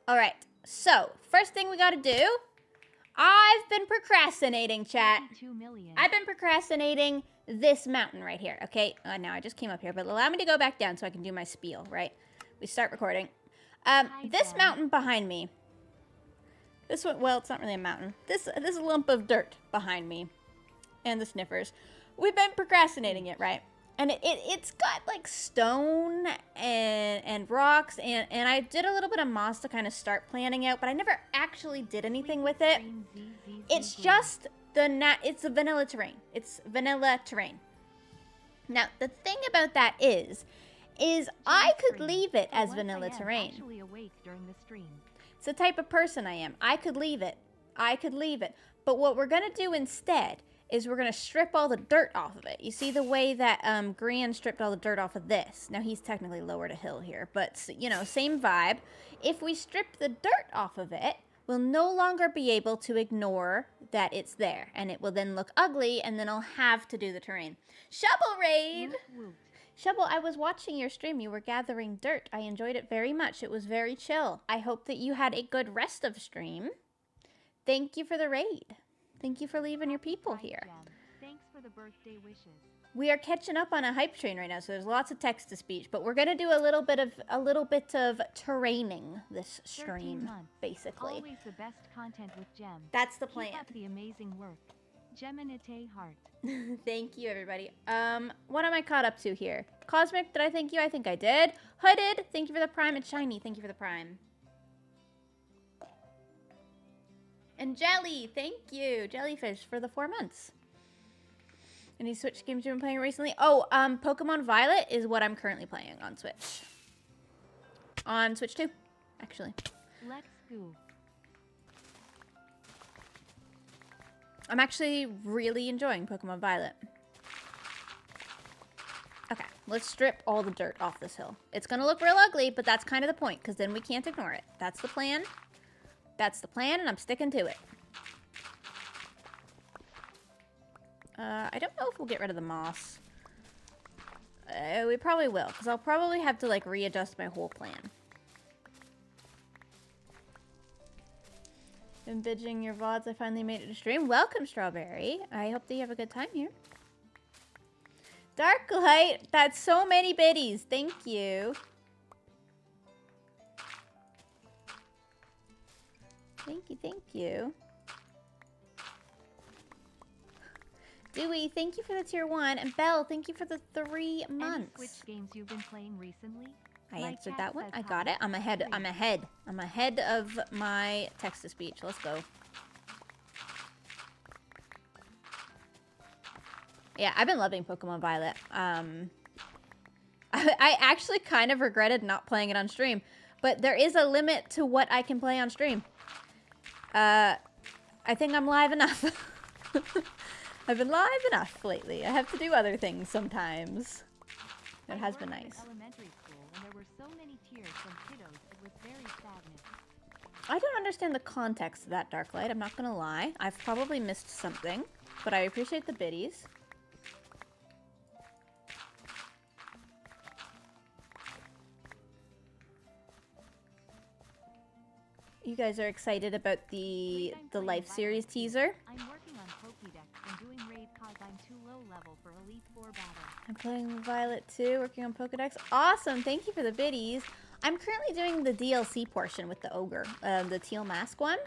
All right. So, first thing we got to do, I've been procrastinating, chat. 2 million. I've been procrastinating this mountain right here, okay? Now I just came up here, but allow me to go back down so I can do my spiel, right? We start recording. This mountain behind me. This one, well, it's not really a mountain. This lump of dirt behind me and the sniffers. We've been procrastinating it, right? And it's got like stone and rocks and I did a little bit of moss to kind of start planning out, but I never actually did anything with it. It's just it's a vanilla terrain. It's vanilla terrain. Now, the thing about that is I could leave it as vanilla terrain. It's the type of person I am. I could leave it. But what we're going to do instead is we're going to strip all the dirt off of it. You see the way that Gran stripped all the dirt off of this. Now, he's technically lowered a hill here, but, you know, same vibe. If we strip the dirt off of it, we'll no longer be able to ignore that it's there, and it will then look ugly, and then I'll have to do the terrain. Shovel Raid! Shovel, I was watching your stream. You were gathering dirt. I enjoyed it very much. It was very chill. I hope that you had a good rest of stream. Thank you for the raid. Thank you for leaving your people here. Thanks for the birthday wishes. We are catching up on a hype train right now, so there's lots of text to speech, but we're gonna do a little bit of terraining this stream, basically. Always the best content with Gem. That's the plan. Keep up the amazing work. GeminiTay Heart. Thank you, everybody. What am I caught up to here? Cosmic, did I thank you? I think I did. Hooded, thank you for the prime. And Shiny, thank you for the prime. And Jelly, thank you. Jellyfish for the 4 months. Any Switch games you've been playing recently? Oh, Pokemon Violet is what I'm currently playing on Switch. On Switch 2, actually. Let's go. I'm actually really enjoying Pokemon Violet. Okay, let's strip all the dirt off this hill. It's gonna look real ugly, but that's kind of the point, because then we can't ignore it. That's the plan. That's the plan, and I'm sticking to it. I don't know if we'll get rid of the moss. We probably will, because I'll probably have to, like, readjust my whole plan. Been binging your VODs. I finally made it to stream. Welcome, Strawberry. I hope that you have a good time here. Darklight, that's so many biddies. Thank you. Thank you, thank you. Dewey, thank you for the tier 1. And Belle, thank you for the 3 months. Any Switch games you've been playing recently? I answered that one. I got it. I'm ahead of my text-to-speech. Let's go. Yeah, I've been loving Pokemon Violet. I actually kind of regretted not playing it on stream, but there is a limit to what I can play on stream. I think I'm live enough. I've been live enough lately. I have to do other things sometimes. It has been nice. There were so many tears from kiddos, it was very sadness. I don't understand the context of that Darklight, I'm not gonna lie. I've probably missed something, but I appreciate the biddies. You guys are excited about the Life Series teaser? I'm working on Pokédex and doing raid cause I'm too low level for Elite 4 battle. I'm playing Violet too, working on Pokédex. Awesome, thank you for the biddies. I'm currently doing the DLC portion with the Ogre, the Teal Mask one.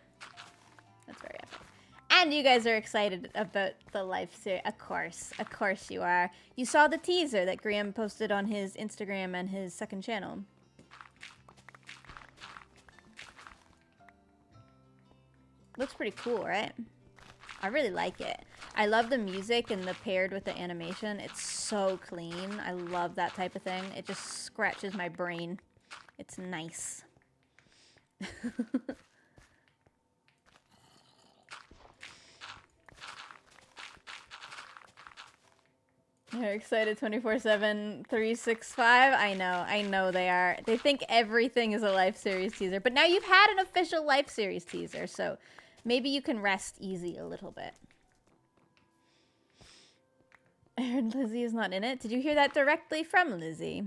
That's very epic. And you guys are excited about the Life Series. Of course you are. You saw the teaser that Graham posted on his Instagram and his second channel. Looks pretty cool, right? I really like it. I love the music and the paired with the animation. It's so clean. I love that type of thing. It just scratches my brain. It's nice. They're excited 24/7, 365. I know they are. They think everything is a Life Series teaser. But now you've had an official Life Series teaser, so maybe you can rest easy a little bit. I heard Lizzie is not in it. Did you hear that directly from Lizzie?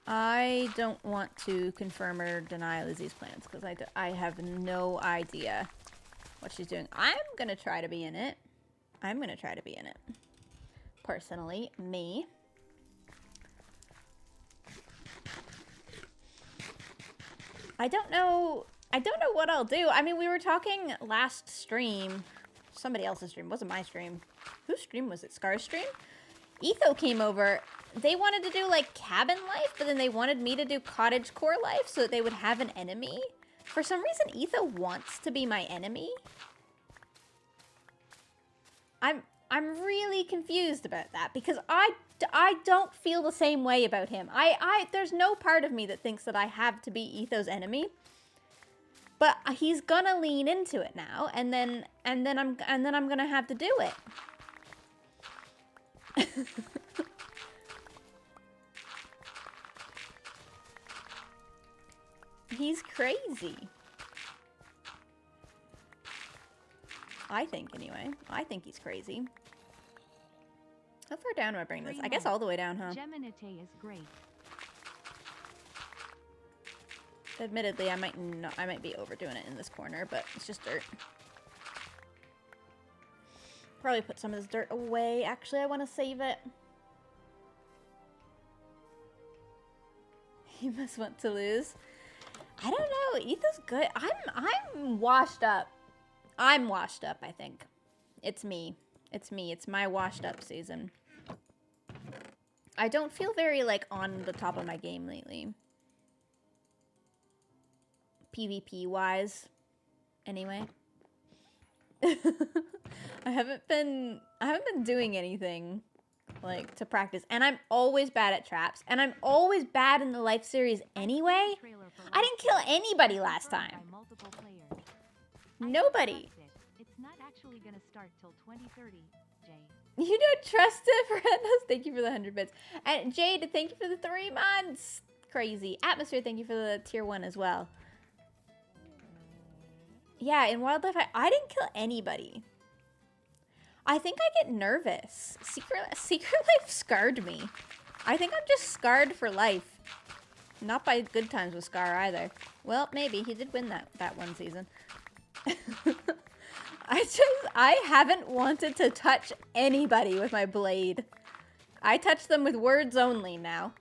I don't want to confirm or deny Lizzie's plans because I have no idea what she's doing. I'm going to try to be in it. I'm going to try to be in it. Personally, me. I don't know what I'll do. I mean, we were talking last stream. Somebody else's stream. It wasn't my stream. Whose stream was it? Scar's stream? Etho came over. They wanted to do, like, cabin life, but then they wanted me to do cottagecore life so that they would have an enemy. For some reason, Etho wants to be my enemy. I'm really confused about that because I don't feel the same way about him. There's no part of me that thinks that I have to be Etho's enemy. But he's gonna lean into it now, and then I'm gonna have to do it. He's crazy. I think, anyway. I think he's crazy. How far down do I bring this? I guess all the way down, huh? GeminiTay is great. Admittedly, I might be overdoing it in this corner, but it's just dirt. Probably put some of this dirt away. Actually, I want to save it. You must want to lose. I don't know. Ethan's good. I'm washed up. I'm washed up, I think. It's me. It's me. It's my washed up season. I don't feel very, like, on the top of my game lately. PvP-wise. Anyway. I haven't been doing anything, like, to practice. And I'm always bad at traps. And I'm always bad in the life series anyway. I didn't kill anybody last time. Nobody. It's not actually gonna start till 2030, Jay. You don't trust it, Fernandez. Thank you for the 100 bits. And Jade, thank you for the 3 months. Crazy. Atmosphere, thank you for the tier 1 as well. Yeah, in Wildlife, I didn't kill anybody. I think I get nervous. Secret Life scarred me. I think I'm just scarred for life. Not by good times with Scar either. Well, maybe. He did win that one season. I haven't wanted to touch anybody with my blade. I touch them with words only now.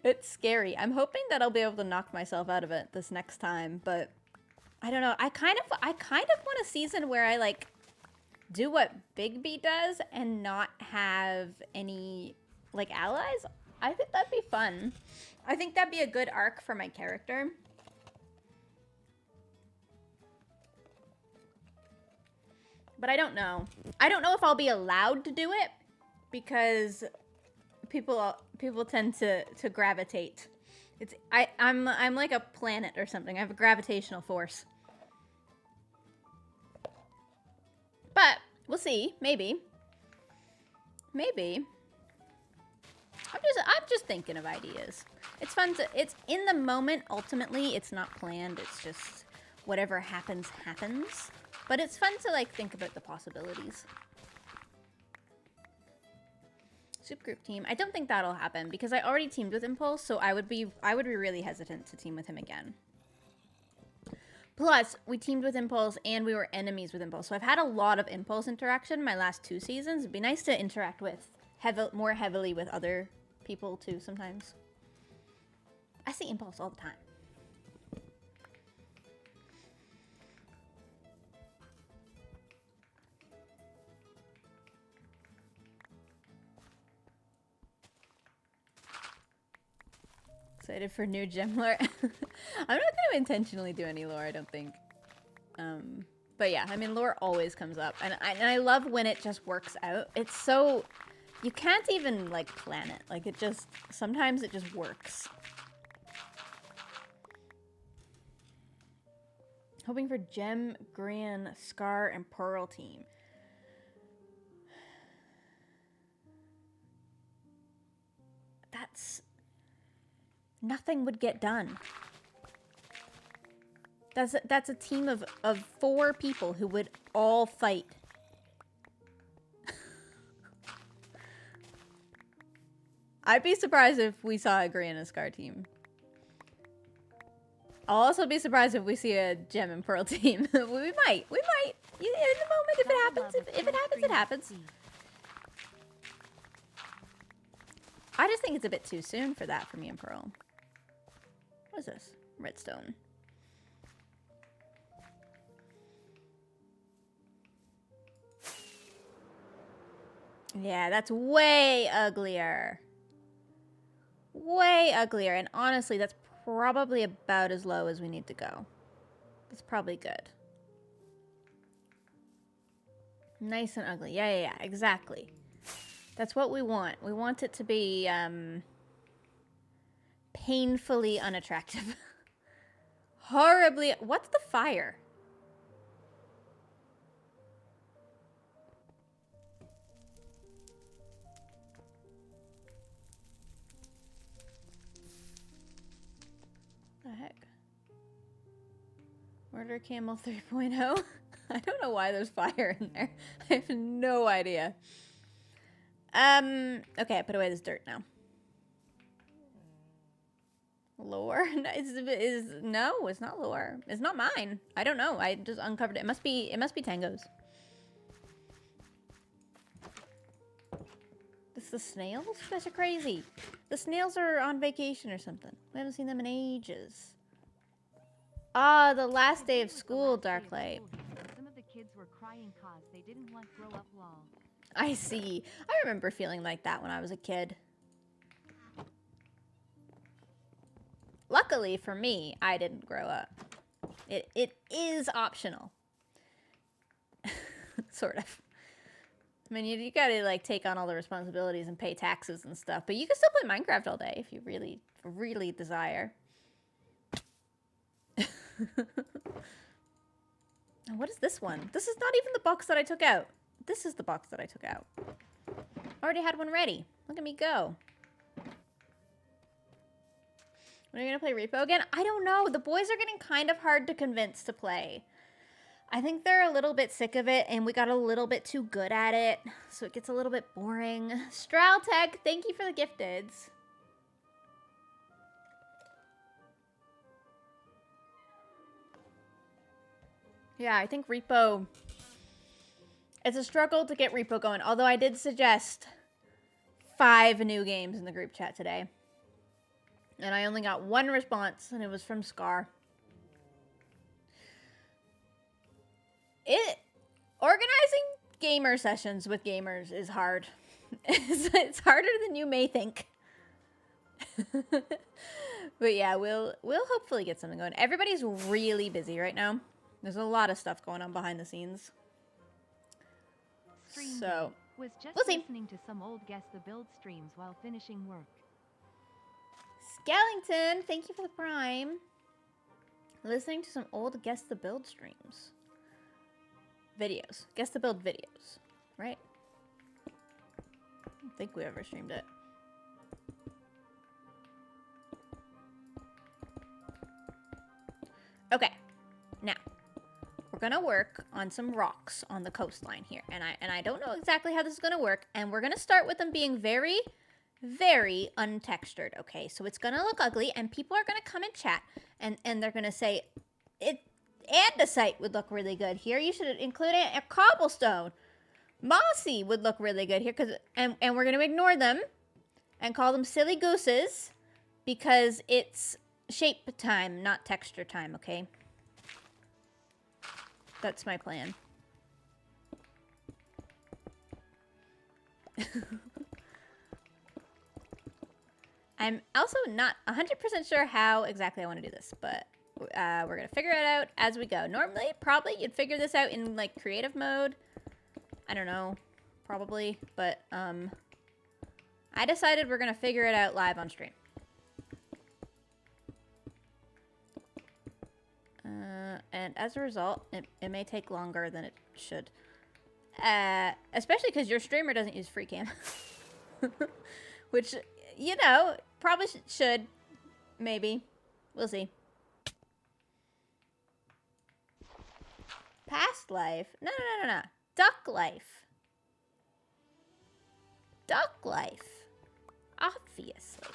It's scary. I'm hoping that I'll be able to knock myself out of it this next time, but I don't know. I kind of want a season where I, like, do what Bigby does and not have any, like, allies. I think that'd be fun. I think that'd be a good arc for my character. But I don't know. I don't know if I'll be allowed to do it because people tend to gravitate. I'm like a planet or something. I have a gravitational force. But we'll see. Maybe. Maybe. I'm just thinking of ideas. It's fun to. It's in the moment. Ultimately, it's not planned. It's just whatever happens, happens. But it's fun to, like, think about the possibilities. Soup group team. I don't think that'll happen because I already teamed with Impulse, so I would be really hesitant to team with him again. Plus, we teamed with Impulse and we were enemies with Impulse. So I've had a lot of Impulse interaction my last 2 seasons. It'd be nice to interact with more heavily with other people too sometimes. I see Impulse all the time. Excited for new gem lore. I'm not going to intentionally do any lore, I don't think. But yeah, I mean, lore always comes up. And I love when it just works out. It's so... You can't even, like, plan it. Like, it just... Sometimes it just works. Hoping for Gem, Gran, Scar, and Pearl team. That's... Nothing would get done. That's a team of 4 people who would all fight. I'd be surprised if we saw a Gray and a Scar team. I'll also be surprised if we see a Gem and Pearl team. we might. In the moment, if it happens, if it happens, it happens. I just think it's a bit too soon for that for me and Pearl. What is this? Redstone. Yeah, that's way uglier. Way uglier. And honestly, that's probably about as low as we need to go. That's probably good. Nice and ugly. Yeah, exactly. That's what we want. We want it to be painfully unattractive. Horribly. What's the fire? The heck? Murder Camel 3.0? I don't know why there's fire in there. I have no idea. Okay, I put away this dirt now. Lore? No, it's not lore. It's not mine. I don't know. I just uncovered it. It must be Tango's. This the snails? You guys are crazy. The snails are on vacation or something. We haven't seen them in ages. Ah, the last day of school, Darklight. Some of the kids were crying cause they didn't want grow up long. I see. I remember feeling like that when I was a kid. Luckily for me, I didn't grow up. It is optional. Sort of. I mean, you gotta, like, take on all the responsibilities and pay taxes and stuff. But you can still play Minecraft all day if you really, really desire. What is this one? This is not even the box that I took out. This is the box that I took out. Already had one ready. Look at me go. Are you gonna play Repo again? I don't know. The boys are getting kind of hard to convince to play. I think they're a little bit sick of it, and we got a little bit too good at it, so it gets a little bit boring. Straltech, thank you for the gifteds. Yeah, I think Repo... It's a struggle to get Repo going, although I did suggest 5 new games in the group chat today. And I only got 1 response, and it was from Scar. Organizing gamer sessions with gamers is hard. It's harder than you may think. But yeah, we'll hopefully get something going. Everybody's really busy right now. There's a lot of stuff going on behind the scenes. So, was just we'll see. Listening to some old Guess the Build streams while finishing work. Skellington, thank you for the prime. Listening to some old Guess the Build streams. Videos. Guess the Build videos, right? I don't think we ever streamed it. Okay, now we're gonna work on some rocks on the coastline here, and I don't know exactly how this is gonna work, and we're gonna start with them being very, very untextured. Okay, so it's gonna look ugly, and people are gonna come and chat, and they're gonna say, andesite would look really good here. You should include a cobblestone. Mossy would look really good here, and we're gonna ignore them and call them silly gooses because it's shape time, not texture time. Okay. That's my plan. I'm also not 100% sure how exactly I want to do this, but we're going to figure it out as we go. Normally, probably you'd figure this out in, like, creative mode. I don't know. Probably. But I decided we're going to figure it out live on stream. And as a result, it may take longer than it should. Especially because your streamer doesn't use FreeCam. Which, you know, probably should. Maybe. We'll see. Past life? No. Duck life. Duck life. Obviously.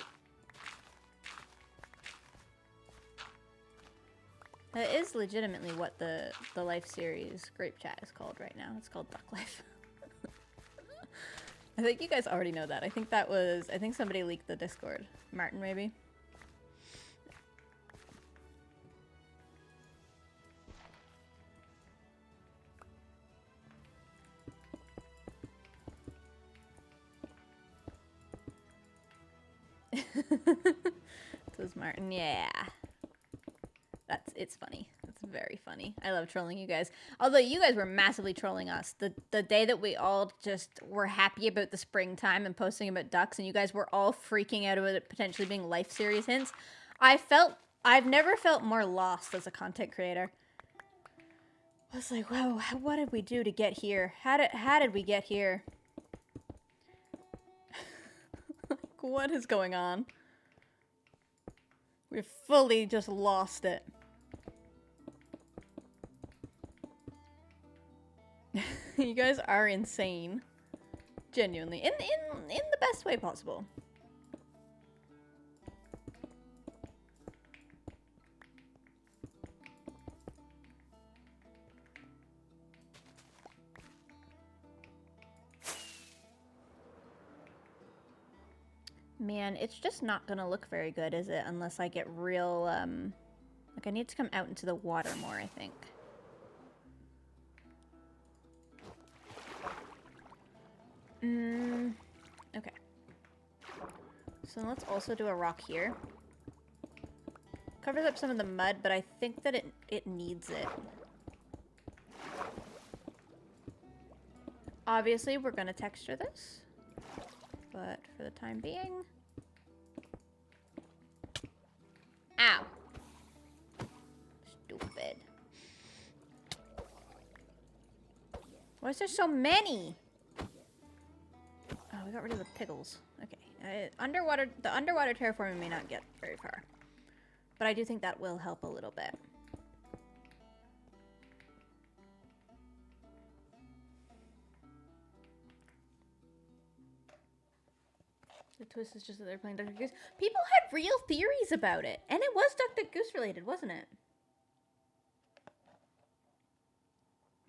That is legitimately what the Life series Grape Chat is called right now. It's called Duck Life. I think you guys already know that. I think somebody leaked the Discord. Martin, maybe? Says Martin, yeah. It's funny. It's very funny. I love trolling you guys. Although you guys were massively trolling us. The day that we all just were happy about the springtime and posting about ducks, and you guys were all freaking out about it potentially being Life series hints. I've never felt more lost as a content creator. I was like, whoa, what did we do to get here? How did we get here? Like, what is going on? We've fully just lost it. You guys are insane. Genuinely. In the best way possible. Man, it's just not gonna look very good, is it? Unless I get real, like I need to come out into the water more, I think. Okay. So let's also do a rock here. Covers up some of the mud, but I think that it needs it. Obviously, we're gonna texture this. But for the time being... Ow! Stupid. Why is there so many? Oh, we got rid of the pickles. Okay. The underwater terraforming may not get very far. But I do think that will help a little bit. The twist is just that they're playing Dr. Goose. People had real theories about it. And it was Dr. Goose related, wasn't it?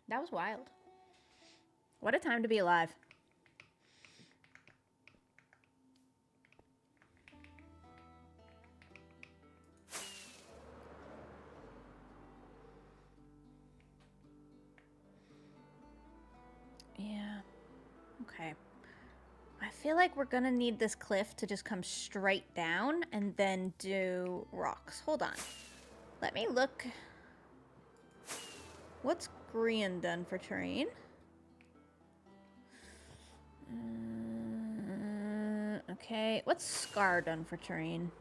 That was wild. What a time to be alive. Yeah. Okay. I feel like we're gonna need this cliff to just come straight down and then do rocks. Hold on. Let me look. What's green done for terrain? Okay. What's Scar done for terrain?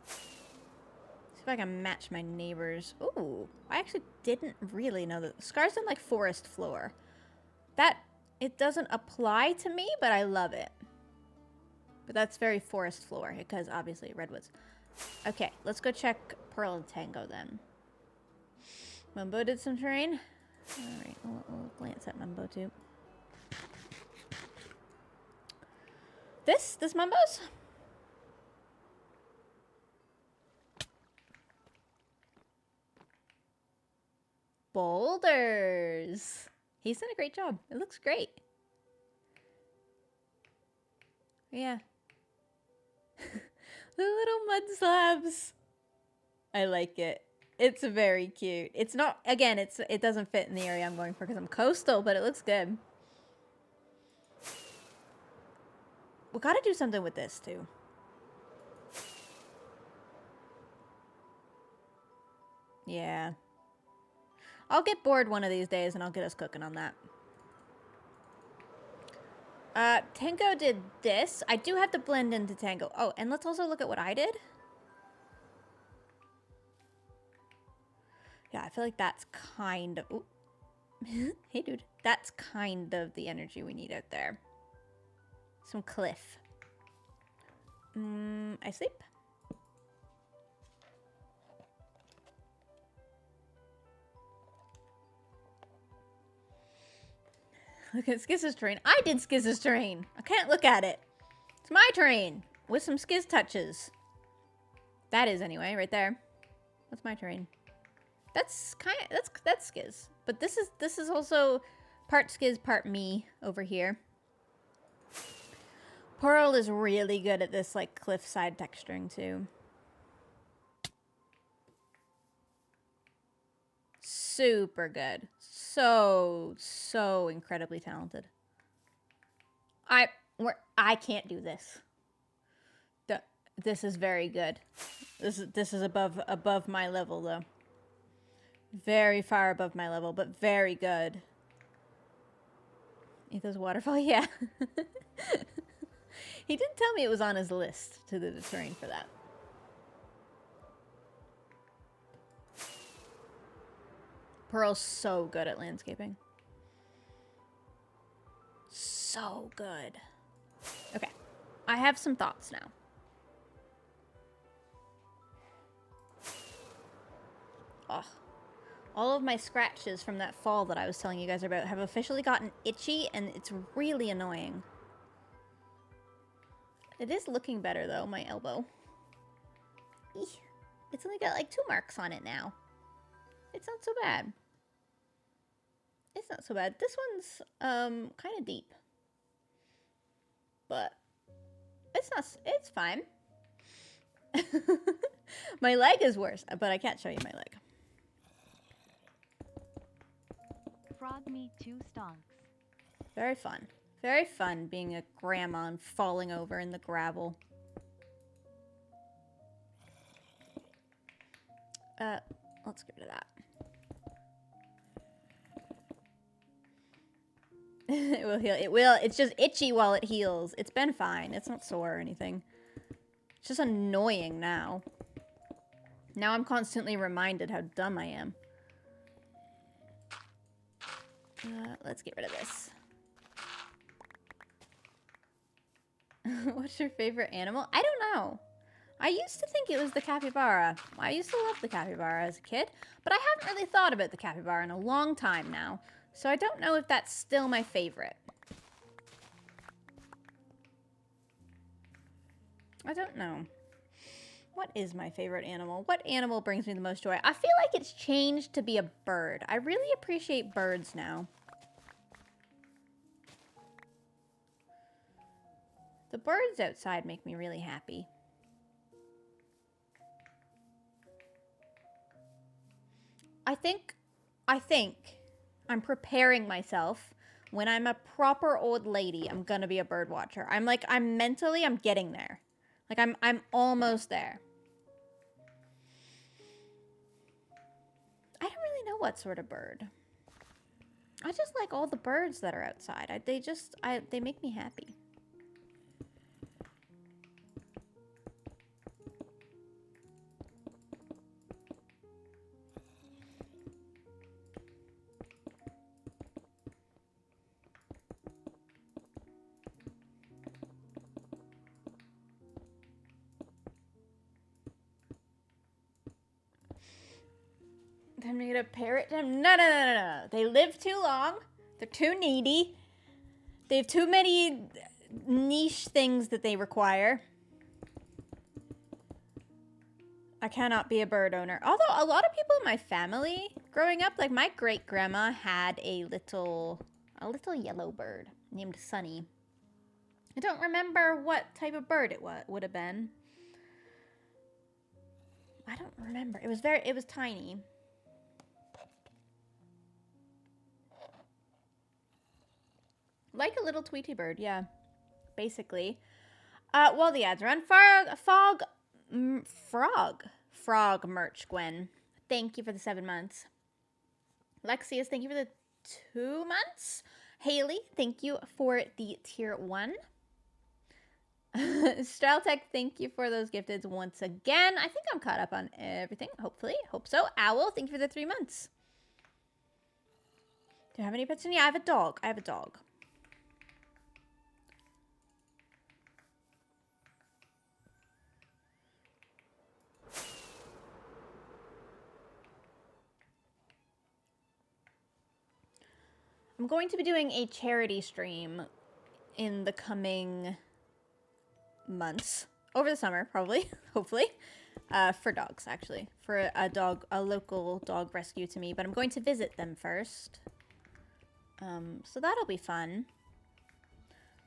See if I can match my neighbors. Ooh. I actually didn't really know that. Scar's done like forest floor. That... It doesn't apply to me, but I love it. But that's very forest floor, because obviously redwoods. Okay, let's go check Pearl and Tango then. Mumbo did some terrain. Alright, we'll glance at Mumbo too. This Mumbo's? Boulders. He's done a great job. It looks great. Yeah. The little mud slabs. I like it. It's very cute. It's not, again, it doesn't fit in the area I'm going for because I'm coastal, but it looks good. We gotta do something with this too. Yeah. I'll get bored one of these days and I'll get us cooking on that. Tango did this. I do have to blend into Tango. Oh, and let's also look at what I did. Yeah, I feel like that's kind of... Ooh. Hey, dude. That's kind of the energy we need out there. Some cliff. I sleep. Look at Skiz's terrain. I did Skiz's terrain. I can't look at it. It's my terrain with some skiz touches. That is anyway, right there. That's my terrain. That's that's skiz. But this is also part skiz, part me over here. Pearl is really good at this like cliffside texturing too. Super good. So incredibly talented. I can't do this. This is very good. This is above my level though. Very far above my level, but very good. Ethos waterfall, yeah. He did tell me it was on his list to do the terrain for that. Pearl's so good at landscaping. So good. Okay. I have some thoughts now. Oh. All of my scratches from that fall that I was telling you guys about have officially gotten itchy, and it's really annoying. It is looking better, though, my elbow. Eeh. It's only got, like, 2 marks on it now. It's not so bad. It's not so bad. This one's, kind of deep. But it's not, it's fine. My leg is worse, but I can't show you my leg. Frog meat 2 stonks. Very fun. Very fun being a grandma and falling over in the gravel. Let's get rid of that. It will heal. It will. It's just itchy while it heals. It's been fine. It's not sore or anything. It's just annoying now. Now I'm constantly reminded how dumb I am. Let's get rid of this. What's your favorite animal? I don't know. I used to think it was the capybara. I used to love the capybara as a kid, but I haven't really thought about the capybara in a long time now, so I don't know if that's still my favorite. I don't know. What is my favorite animal? What animal brings me the most joy? I feel like it's changed to be a bird. I really appreciate birds now. The birds outside make me really happy. I think I'm preparing myself. When I'm a proper old lady, I'm gonna be a bird watcher. I'm getting there. Like I'm almost there. I don't really know what sort of bird. I just like all the birds that are outside. They make me happy. Time to get a parrot? No. They live too long. They're too needy. They have too many niche things that they require. I cannot be a bird owner. Although a lot of people in my family growing up, like my great grandma had a little yellow bird named Sunny. I don't remember what type of bird it would have been. I don't remember. It was tiny. Like a little Tweety bird, yeah. Basically. Well, the ads run. Frog merch, Gwen. Thank you for the 7 months. Lexius, thank you for the 2 months. Haley, thank you for the tier 1. Streltech, thank you for those gifteds once again. I think I'm caught up on everything, hopefully. Hope so. Owl, thank you for the 3 months. Do you have any pets? Yeah, I have a dog. I'm going to be doing a charity stream in the coming months. Over the summer, probably, hopefully. For dogs, actually. For a local dog rescue to me. But I'm going to visit them first. So that'll be fun.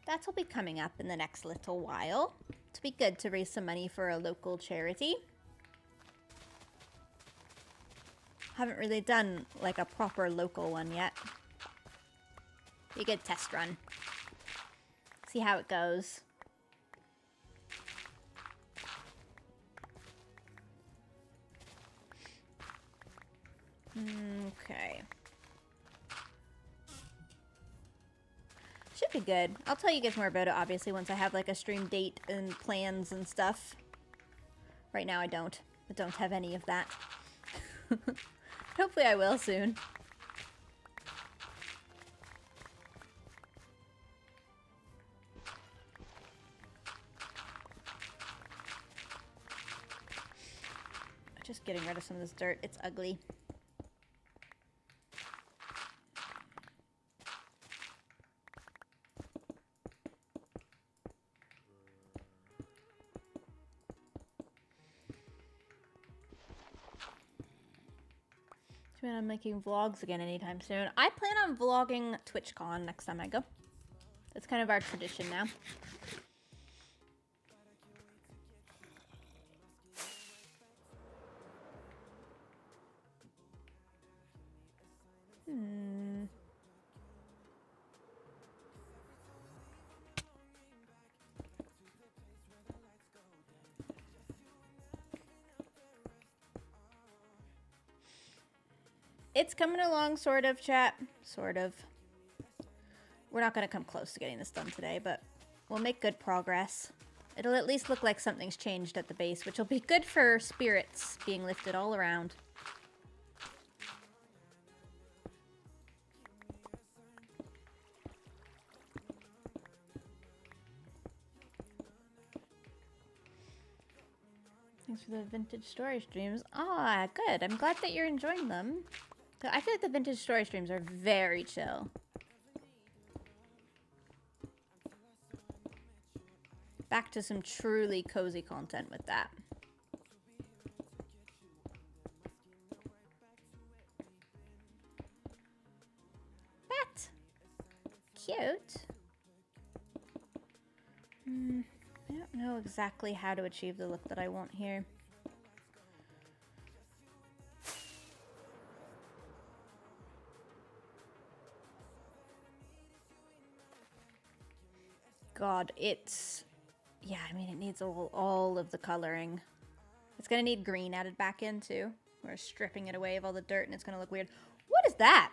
That'll be coming up in the next little while. It'll be good to raise some money for a local charity. Haven't really done like a proper local one yet. Be a good test run. See how it goes. Okay. Should be good. I'll tell you guys more about it, obviously, once I have, like, a stream date and plans and stuff. Right now, I don't. I don't have any of that. Hopefully I will soon. Just getting rid of some of this dirt. It's ugly. I'm making vlogs again anytime soon. I plan on vlogging TwitchCon next time I go. That's kind of our tradition now. It's coming along, sort of, chat. Sort of. We're not going to come close to getting this done today, but we'll make good progress. It'll at least look like something's changed at the base, which will be good for spirits being lifted all around. Thanks for the vintage story streams. Ah, good. I'm glad that you're enjoying them. I feel like the vintage story streams are very chill. Back to some truly cozy content with that. Bat! Cute. I don't know exactly how to achieve the look that I want here. God, it's... Yeah, I mean, it needs all of the coloring. It's gonna need green added back in, too. We're stripping it away of all the dirt, and it's gonna look weird. What is that?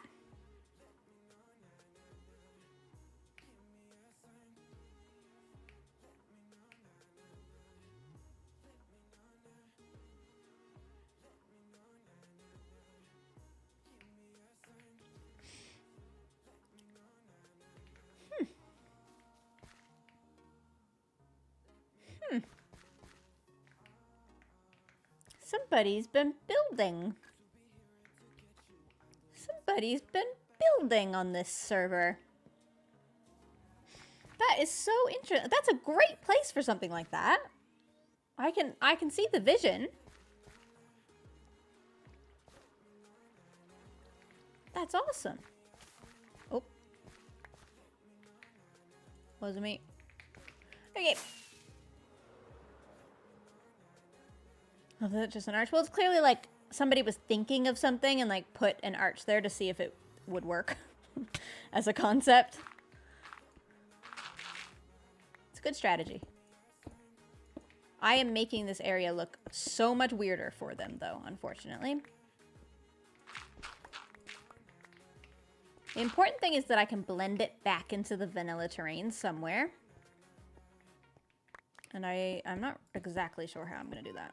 Somebody's been building. Somebody's been building on this server. That is so interesting. That's a great place for something like that. I can see the vision. That's awesome. Oh. Wasn't me. Okay. Oh, that's just an arch. Well, it's clearly like somebody was thinking of something and like put an arch there to see if it would work as a concept. It's a good strategy. I am making this area look so much weirder for them, though, unfortunately. The important thing is that I can blend it back into the vanilla terrain somewhere. And I'm not exactly sure how I'm going to do that.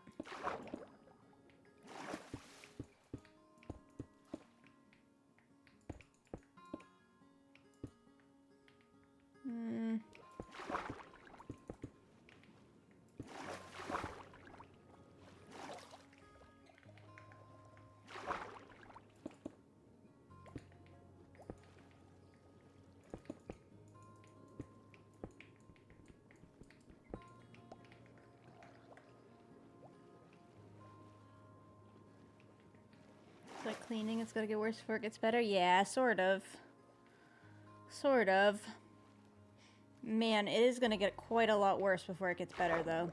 It's like cleaning, it's gonna get worse before it gets better. Yeah, sort of. Sort of. Man, it is gonna get quite a lot worse before it gets better, though.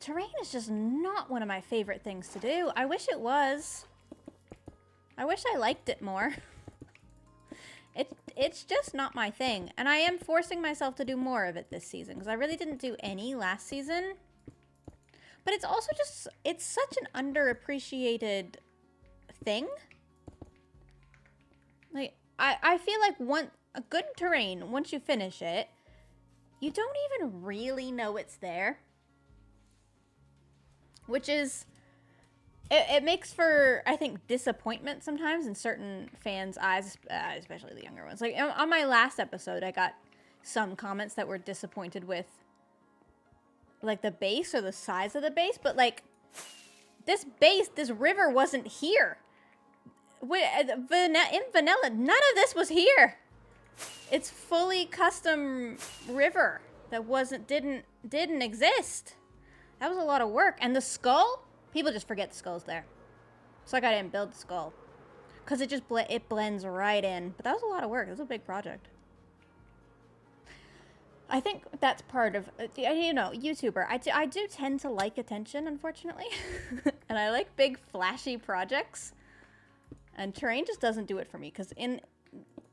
Terrain is just not one of my favorite things to do. I wish it was. I wish I liked it more. It's just not my thing. And I am forcing myself to do more of it this season, because I really didn't do any last season. But it's also just, it's such an underappreciated thing. Like, I feel like a good terrain, once you finish it, you don't even really know it's there. Which is, it makes for, I think, disappointment sometimes in certain fans' eyes, especially the younger ones. Like, on my last episode, I got some comments that were disappointed with, like, the base or the size of the base. But, like, this river wasn't here. In vanilla, none of this was here. It's fully custom river that didn't exist. That was a lot of work. And the skull, people just forget the skull's there. It's like I didn't build the skull. Because it just it blends right in. But that was a lot of work. It was a big project. I think that's part of, you know, YouTuber. I do tend to like attention, unfortunately. And I like big, flashy projects. And terrain just doesn't do it for me. Because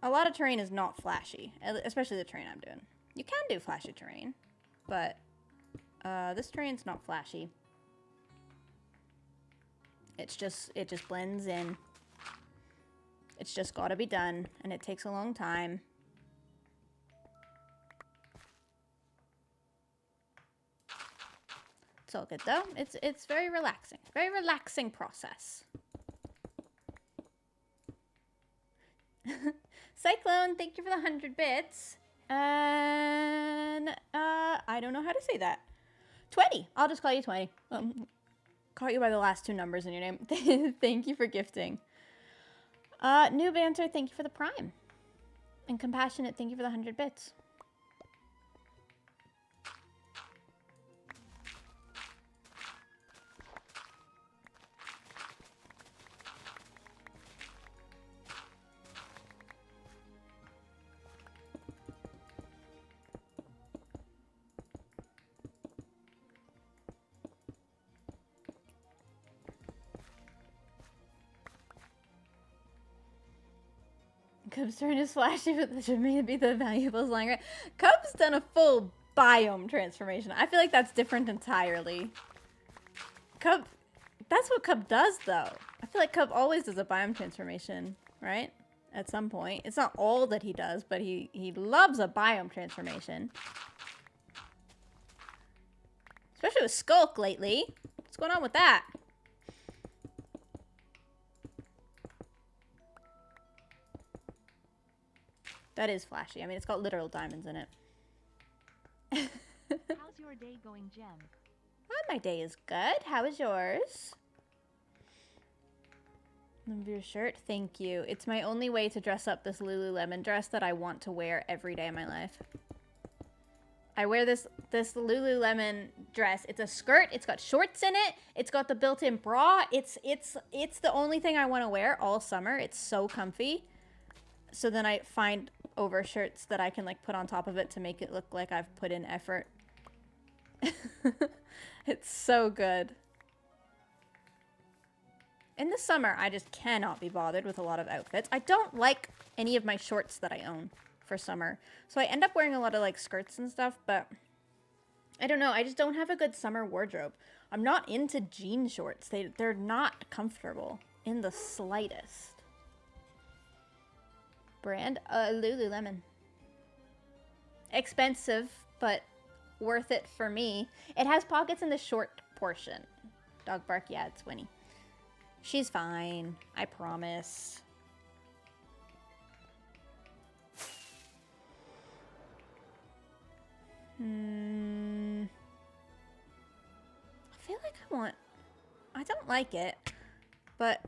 a lot of terrain is not flashy. Especially the terrain I'm doing. You can do flashy terrain. But this terrain's not flashy. It just blends in. It's just gotta be done, and it takes a long time. It's all good though. It's very relaxing. Very relaxing process. Cyclone, thank you for the 100 bits. And I don't know how to say that. 20. I'll just call you 20. Caught you by the last two numbers in your name. Thank you for gifting. New Banter, thank you for the Prime. And Compassionate, thank you for the 100 bits. Cub's turn is flashy, but that should maybe be the valuables lying right. Cub's done a full biome transformation. I feel like that's different entirely. Cub, that's what Cub does, though. I feel like Cub always does a biome transformation, right? At some point. It's not all that he does, but he loves a biome transformation. Especially with Skulk lately. What's going on with that? That is flashy. I mean, it's got literal diamonds in it. How's your day going, Gem? Well, my day is good. How is yours? Love your shirt. Thank you. It's my only way to dress up this Lululemon dress that I want to wear every day of my life. I wear this Lululemon dress. It's a skirt. It's got shorts in it. It's got the built-in bra. It's the only thing I want to wear all summer. It's so comfy. So then I find overshirts that I can like put on top of it to make it look like I've put in effort. It's so good. In the summer, I just cannot be bothered with a lot of outfits. I don't like any of my shorts that I own for summer. So I end up wearing a lot of like skirts and stuff, but I don't know. I just don't have a good summer wardrobe. I'm not into jean shorts. They're not comfortable in the slightest. Brand? Lululemon. Expensive, but worth it for me. It has pockets in the short portion. Dog bark, yeah, it's Winnie. She's fine. I promise. I feel like I don't like it, but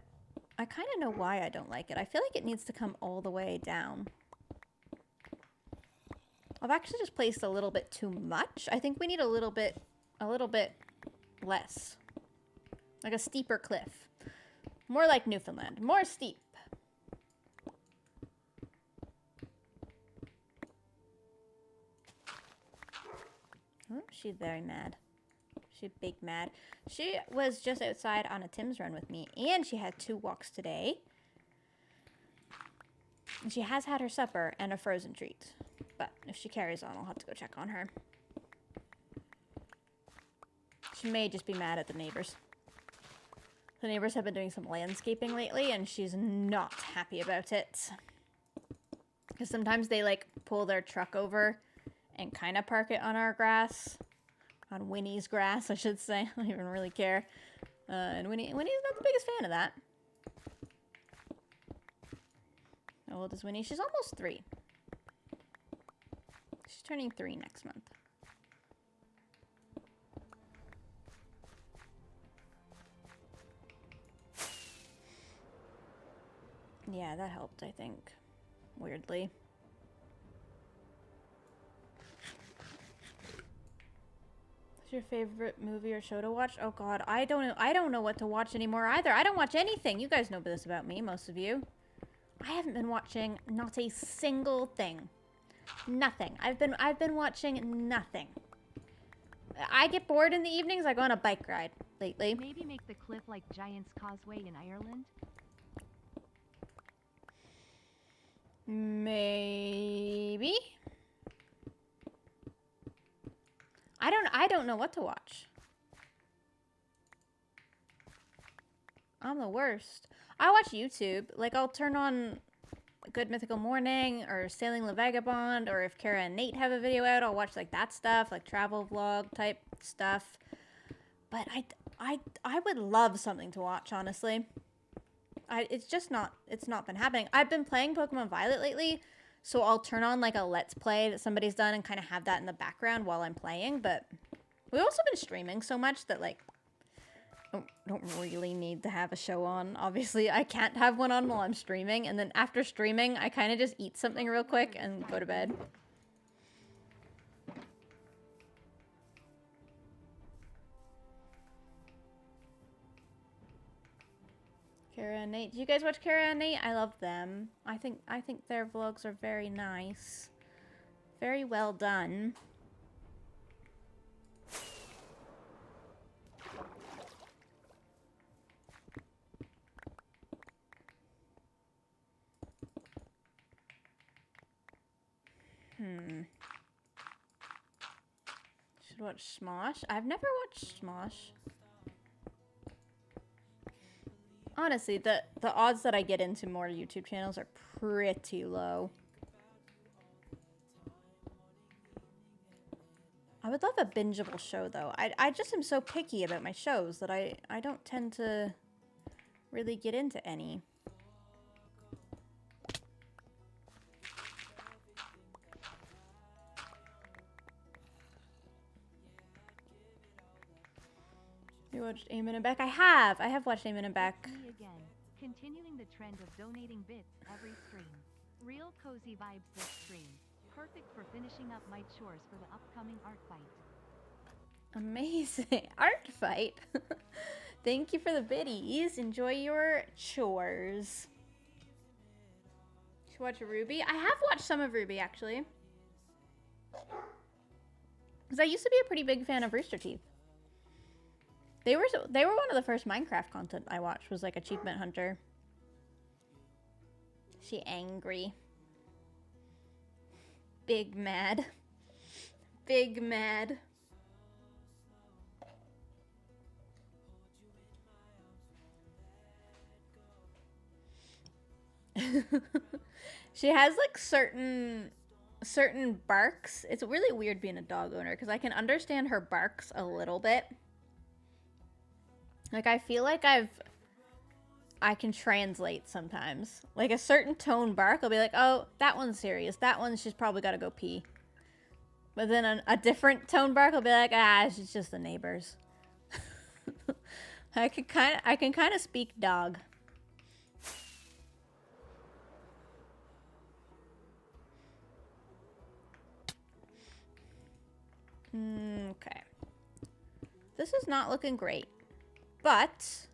I kind of know why I don't like it. I feel like it needs to come all the way down. I've actually just placed a little bit too much. I think we need a little bit less. Like a steeper cliff. More like Newfoundland. More steep. Oh, she's very mad. She's big mad. She was just outside on a Tim's run with me, and she had 2 walks today. And she has had her supper and a frozen treat. But if she carries on, I'll have to go check on her. She may just be mad at the neighbors. The neighbors have been doing some landscaping lately, and she's not happy about it. Because sometimes they, like, pull their truck over and kind of park it on our grass. On Winnie's grass, I should say. I don't even really care. And Winnie's not the biggest fan of that. How old is Winnie? She's almost 3. She's turning 3 next month. Yeah, that helped, I think. Weirdly. What's your favorite movie or show to watch? Oh god, I don't know what to watch anymore either. I don't watch anything. You guys know this about me, most of you. I haven't been watching not a single thing. Nothing. I've been watching nothing. I get bored in the evenings, I go on a bike ride lately. Maybe make the cliff like Giant's Causeway in Ireland? Maybe. I don't know what to watch. I'm the worst. I watch YouTube. Like, I'll turn on Good Mythical Morning or Sailing La Vagabond, or if Kara and Nate have a video out, I'll watch like that stuff, like travel vlog type stuff. But I would love something to watch, honestly. It's not been happening. I've been playing Pokemon Violet lately, so I'll turn on like a Let's Play that somebody's done and kind of have that in the background while I'm playing. But we've also been streaming so much that like don't really need to have a show on. Obviously, I can't have one on while I'm streaming, and then after streaming, I kind of just eat something real quick and go to bed. Kara and Nate. Do you guys watch Kara and Nate? I love them. I think their vlogs are very nice. Very well done. Should watch Smosh. I've never watched Smosh. Honestly, the odds that I get into more YouTube channels are pretty low. I would love a bingeable show, though. I just am so picky about my shows that I don't tend to really get into any. You watched Amen and Beck? I have watched Amen and Beck. Me again, continuing the trend of donating bits every stream. Real cozy vibes this stream. Perfect for finishing up my chores for the upcoming art fight. Amazing. Art fight? Thank you for the biddies. Enjoy your chores. Should watch Ruby? I have watched some of Ruby, actually. Because I used to be a pretty big fan of Rooster Teeth. They were one of the first Minecraft content I watched, was like Achievement Hunter. She angry. Big mad. Big mad. She has like certain barks. It's really weird being a dog owner because I can understand her barks a little bit. Like, I feel like I can translate sometimes. Like, a certain tone bark, I'll be like, oh, that one's serious. That one, she's probably got to go pee. But then a different tone bark, I'll be like, ah, it's just the neighbors. I can kind of speak dog. Okay. This is not looking great. But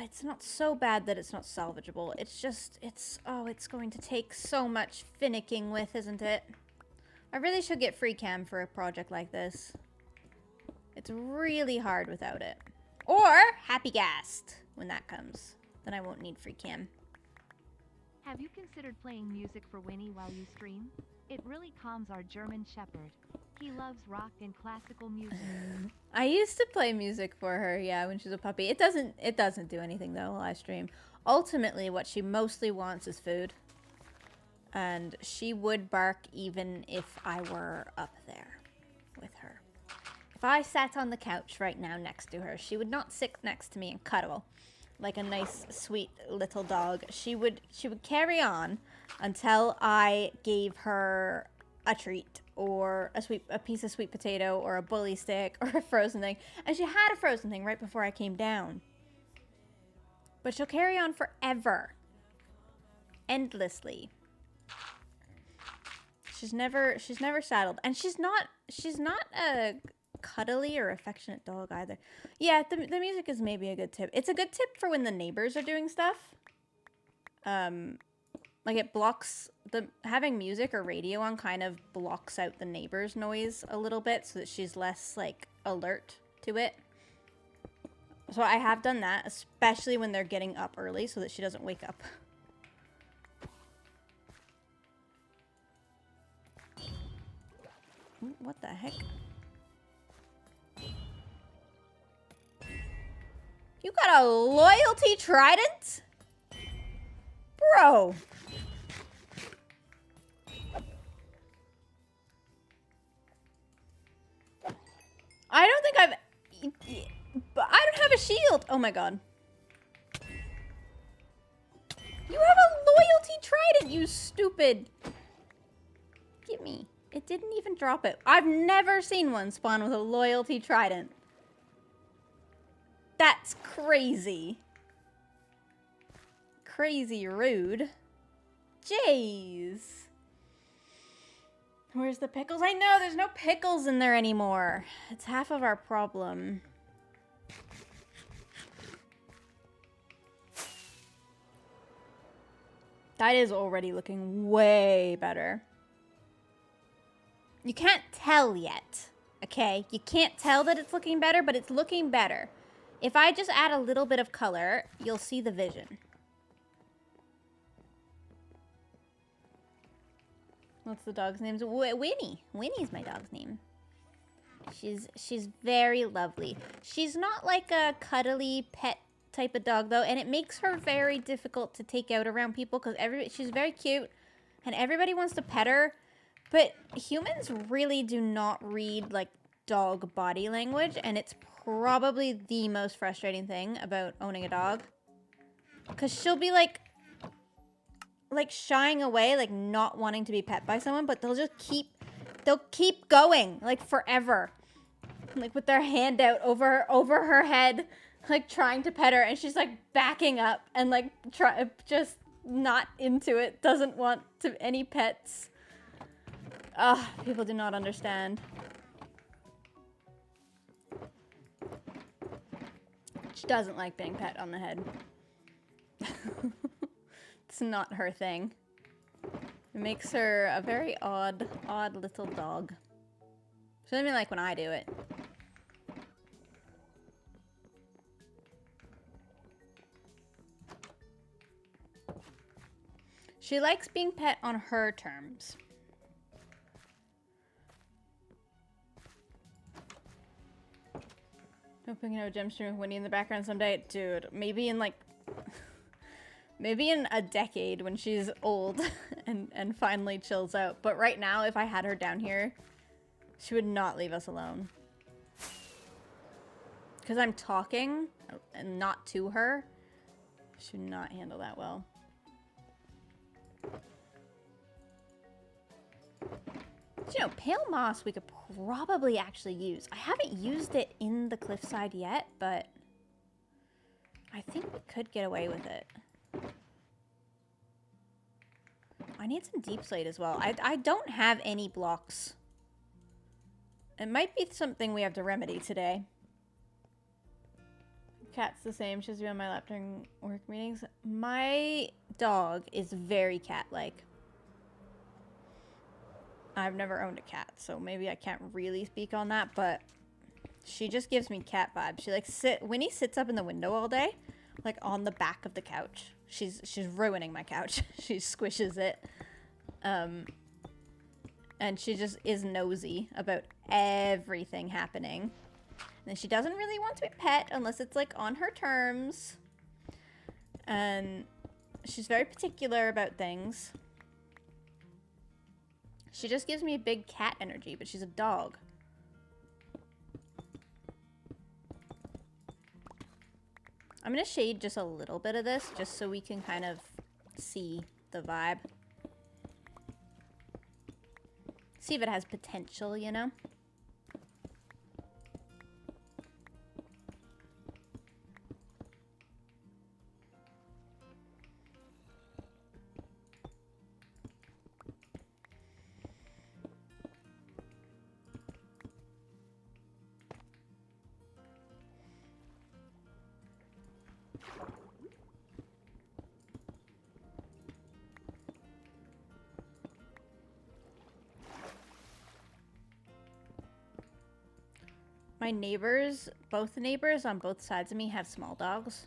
it's not so bad that it's not salvageable. It's just, oh, it's going to take so much finicking with, isn't it? I really should get free cam for a project like this. It's really hard without it. Or happy gassed when that comes. Then I won't need free cam. Have you considered playing music for Winnie while you stream? It really calms our German Shepherd. He loves rock and classical music. I used to play music for her, yeah, when she was a puppy. It doesn't do anything though while I stream. Ultimately, what she mostly wants is food. And she would bark even if I were up there with her. If I sat on the couch right now next to her, she would not sit next to me and cuddle like a nice, sweet little dog. She would carry on until I gave her a treat or a piece of sweet potato or a bully stick or a frozen thing. And she had a frozen thing right before I came down. But she'll carry on forever. Endlessly. She's never saddled. And she's not a cuddly or affectionate dog either. Yeah, the music is maybe a good tip. It's a good tip for when the neighbors are doing stuff. Like it blocks having music or radio on kind of blocks out the neighbor's noise a little bit so that she's less like alert to it. So I have done that, especially when they're getting up early so that she doesn't wake up. What the heck? You got a loyalty trident? Bro. I don't think I don't have a shield. Oh my god. You have a loyalty trident, you stupid. Gimme. It didn't even drop it. I've never seen one spawn with a loyalty trident. That's crazy. Crazy rude. Jeez. Where's the pickles? I know, there's no pickles in there anymore. It's half of our problem. That is already looking way better. You can't tell yet, okay? You can't tell that it's looking better, but it's looking better. If I just add a little bit of color, you'll see the vision. What's the dog's name? Winnie. Winnie's my dog's name. She's very lovely. She's not like a cuddly pet type of dog though, and it makes her very difficult to take out around people because she's very cute and everybody wants to pet her, but humans really do not read like dog body language, and it's probably the most frustrating thing about owning a dog because she'll be like shying away, like not wanting to be pet by someone, but they'll keep going like forever, like with their hand out over her head, like trying to pet her, and she's like backing up and like just not into it, doesn't want any pets. People do not understand. She doesn't like being pet on the head. It's not her thing. It makes her a very odd little dog. She doesn't even like when I do it. She likes being pet on her terms. Hoping to have a gem stream with Winnie in the background someday. Dude, maybe in like... maybe in a decade when she's old and finally chills out. But right now, if I had her down here, she would not leave us alone. Because I'm talking and not to her. She would not handle that well. You know, pale moss we could probably actually use. I haven't used it in the cliffside yet, but I think we could get away with it. I need some deep slate as well. I don't have any blocks. It might be something we have to remedy today. cat's the same. She's been on my lap during work meetings. My dog is very cat-like. I've never owned a cat, so maybe I can't really speak on that, but she just gives me cat vibes. She like Winnie sits up in the window all day, like on the back of the couch. She's ruining my couch. She squishes it. And she just is nosy about everything happening. And she doesn't really want to be pet unless it's like on her terms. And she's very particular about things. She just gives me big cat energy, but she's a dog. I'm gonna shade just a little bit of this just so we can kind of see the vibe. See if it has potential, you know? My neighbors, both neighbors on both sides of me have small dogs.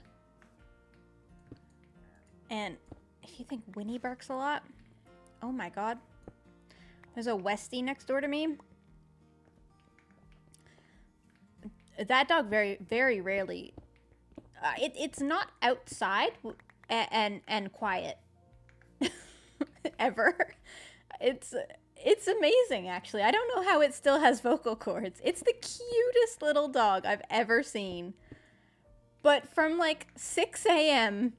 And if you think Winnie barks a lot, oh my god. There's a Westie next door to me. That dog very, very rarely, it's not outside and quiet ever. It's amazing, actually. I don't know how it still has vocal cords. It's the cutest little dog I've ever seen. But from like 6 a.m.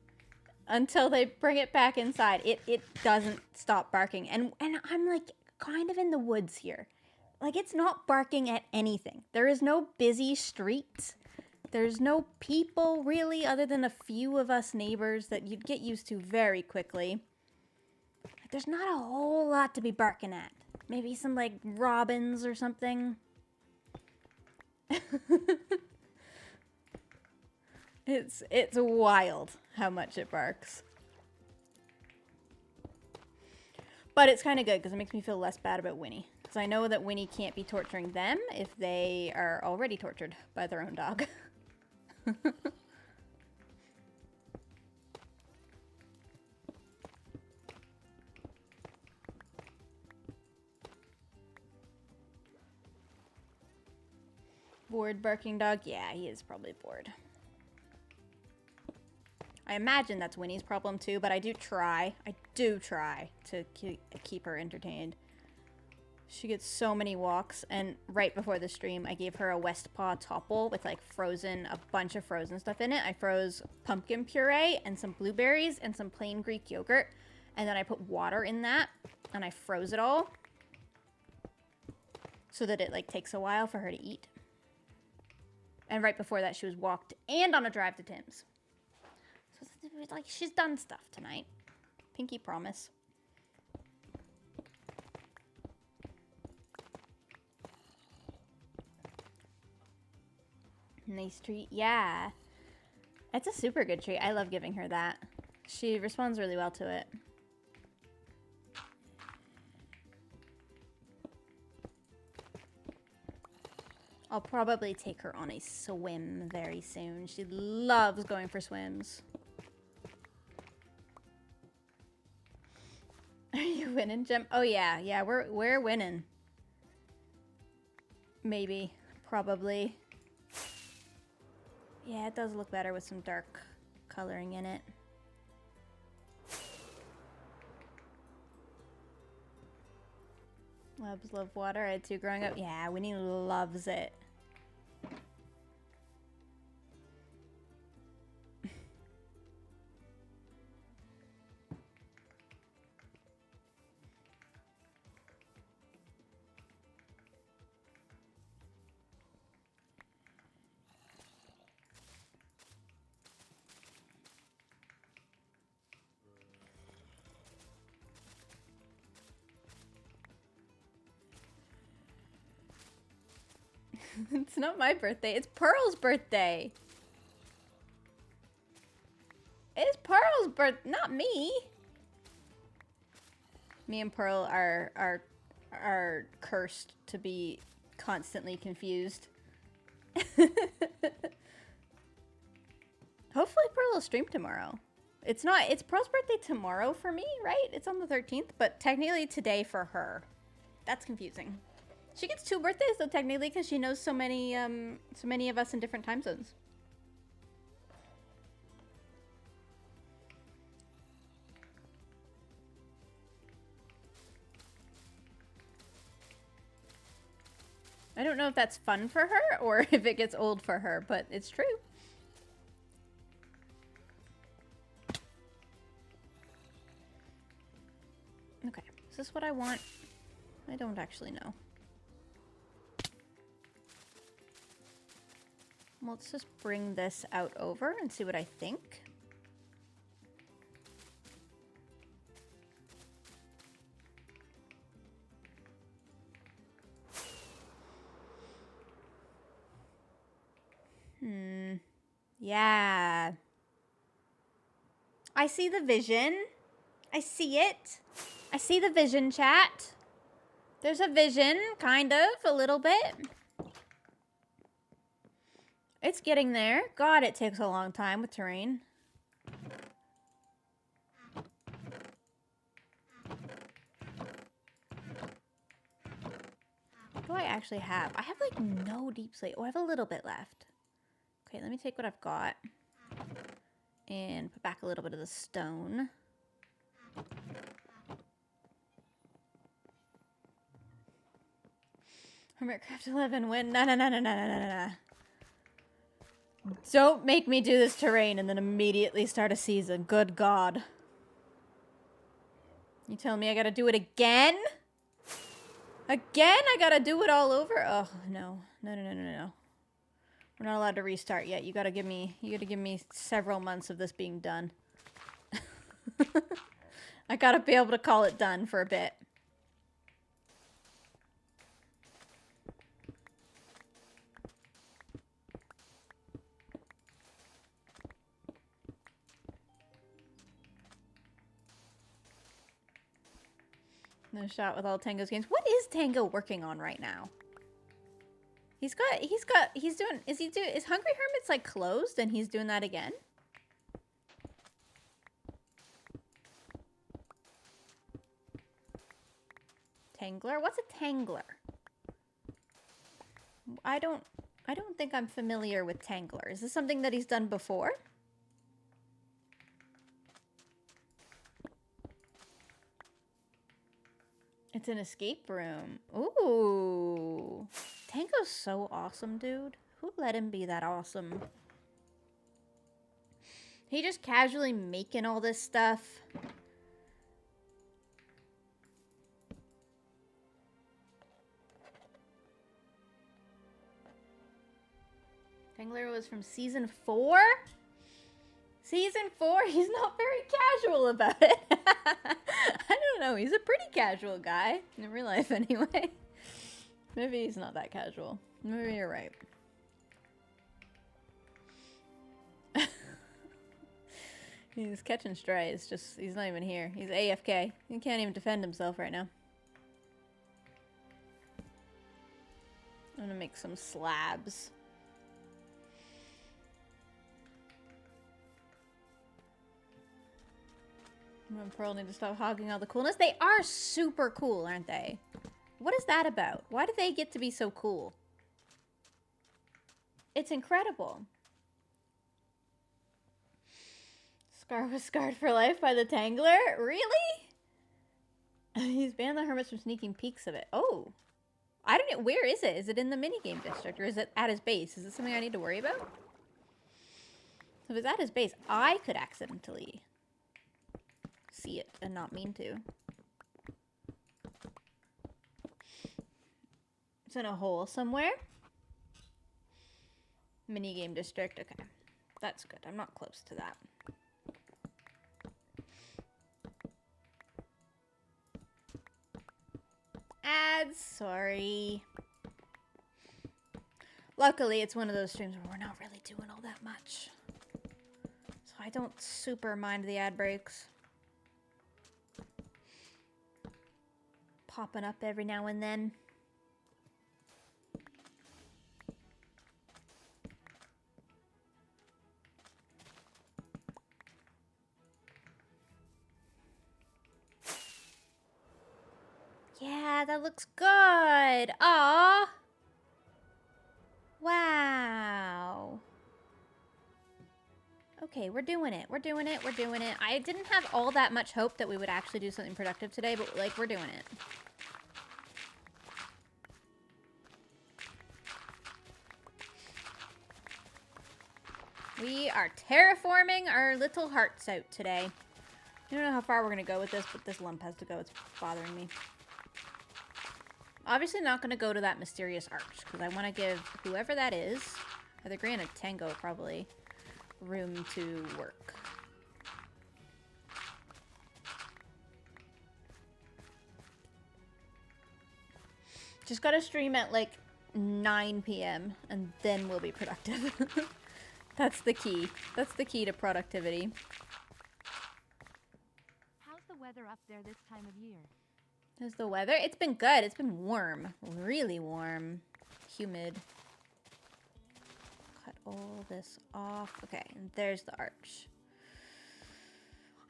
until they bring it back inside, it doesn't stop barking. And I'm like kind of in the woods here. Like it's not barking at anything. There is no busy streets. There's no people really other than a few of us neighbors that you'd get used to very quickly. There's not a whole lot to be barking at. Maybe some, like, robins or something. It's wild how much it barks. But it's kind of good because it makes me feel less bad about Winnie. Because I know that Winnie can't be torturing them if they are already tortured by their own dog. Bored barking dog? Yeah, he is probably bored. I imagine that's Winnie's problem too, but I do try to keep her entertained. She gets so many walks, and right before the stream, I gave her a Westpaw topple with like a bunch of frozen stuff in it. I froze pumpkin puree and some blueberries and some plain Greek yogurt, and then I put water in that, and I froze it all so that it like takes a while for her to eat. And right before that, she was walked and on a drive to Tim's. So it's like she's done stuff tonight. Pinky promise. Nice treat. Yeah. It's a super good treat. I love giving her that. She responds really well to it. I'll probably take her on a swim very soon. She loves going for swims. Are you winning, Gem? Oh yeah, yeah, we're winning. Maybe, probably. Yeah, it does look better with some dark coloring in it. Labs love water. I had two growing up. Yeah, Winnie loves it. It's not my birthday. It's Pearl's birthday. It's Pearl's birth, not me. Me and Pearl are cursed to be constantly confused. Hopefully Pearl will stream tomorrow. It's Pearl's birthday tomorrow for me, right? It's on the 13th, but technically today for her. That's confusing. She gets 2 birthdays though, technically, because she knows so many of us in different time zones. I don't know if that's fun for her or if it gets old for her, but it's true. Okay, is this what I want? I don't actually know. Well, let's just bring this out over and see what I think. Yeah. I see the vision. I see it. I see the vision, chat. There's a vision, kind of, a little bit. It's getting there. God, it takes a long time with terrain. What do I actually have? I have, like, no deep slate. Oh, I have a little bit left. Okay, let me take what I've got and put back a little bit of the stone. Hermitcraft 11 win. No. Don't make me do this terrain and then immediately start a season. Good God. You telling me I gotta do it again? Again? I gotta do it all over? Oh, no. No. We're not allowed to restart yet. You gotta give me several months of this being done. I gotta be able to call it done for a bit. No shot with all Tango's games. What is Tango working on right now? Is Hungry Hermit's like closed and he's doing that again? Tangler? What's a tangler? I don't think I'm familiar with Tangler. Is this something that he's done before? It's an escape room. Ooh. Tango's so awesome, dude. Who let him be that awesome? He just casually making all this stuff. Tangler was from season 4? Season 4? He's not very casual about it. I don't know. He's a pretty casual guy. In real life, anyway. Maybe he's not that casual. Maybe you're right. He's catching strays. Just, he's not even here. He's AFK. He can't even defend himself right now. I'm gonna make some slabs. And Pearl need to stop hogging all the coolness. They are super cool, aren't they? What is that about? Why do they get to be so cool? It's incredible. Scar was scarred for life by the Tangler? Really? He's banned the Hermits from sneaking peeks of it. Oh. I don't know. Where is it? Is it in the minigame district or is it at his base? Is it something I need to worry about? If it's at his base, I could accidentally see it and not mean to. It's in a hole somewhere. Minigame district. Okay. That's good. I'm not close to that. Ads. Sorry. Luckily, it's one of those streams where we're not really doing all that much. So I don't super mind the ad breaks. Popping up every now and then. Yeah, that looks good. Aw. Wow. Okay, we're doing it. We're doing it. We're doing it. I didn't have all that much hope that we would actually do something productive today, but, like, we're doing it. We are terraforming our little hearts out today. I don't know how far we're going to go with this, but this lump has to go. It's bothering me. Obviously not going to go to that mysterious arch, because I want to give whoever that is, either Gran or Tango probably, room to work. Just got to stream at like 9 p.m. and then we'll be productive. That's the key. That's the key to productivity. How's the weather up there this time of year? How's the weather? It's been good. It's been warm. Really warm. Humid. Cut all this off. Okay, and there's the arch.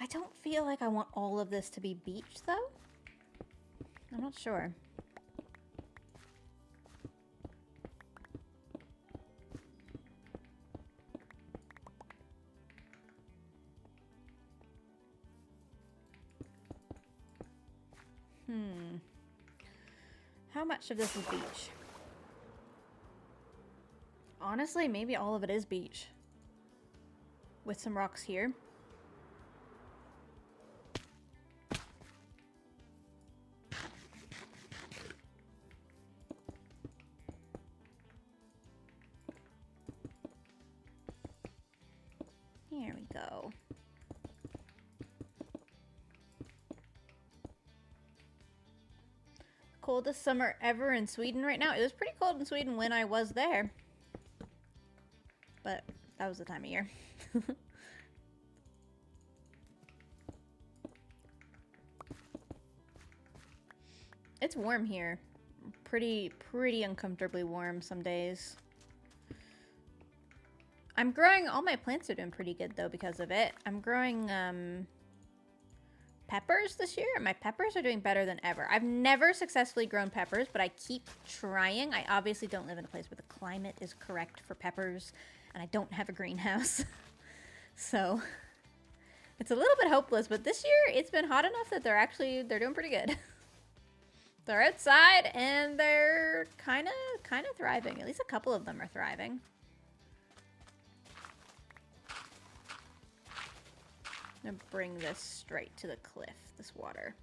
I don't feel like I want all of this to be beach, though. I'm not sure. How much of this is beach? Honestly, maybe all of it is beach. With some rocks here. Here we go. Coldest summer ever in Sweden right now. It was pretty cold in Sweden when I was there. But that was the time of year. It's warm here. Pretty uncomfortably warm some days. I'm growing, all my plants are doing pretty good though because of it. I'm growing peppers this year, and my peppers are doing better than ever. I've never successfully grown peppers, but I keep trying. I obviously don't live in a place where the climate is correct for peppers, and I don't have a greenhouse. So it's a little bit hopeless, but this year it's been hot enough that they're doing pretty good. They're outside and they're kind of thriving. At least a couple of them are thriving. I'm gonna bring this straight to the cliff, this water.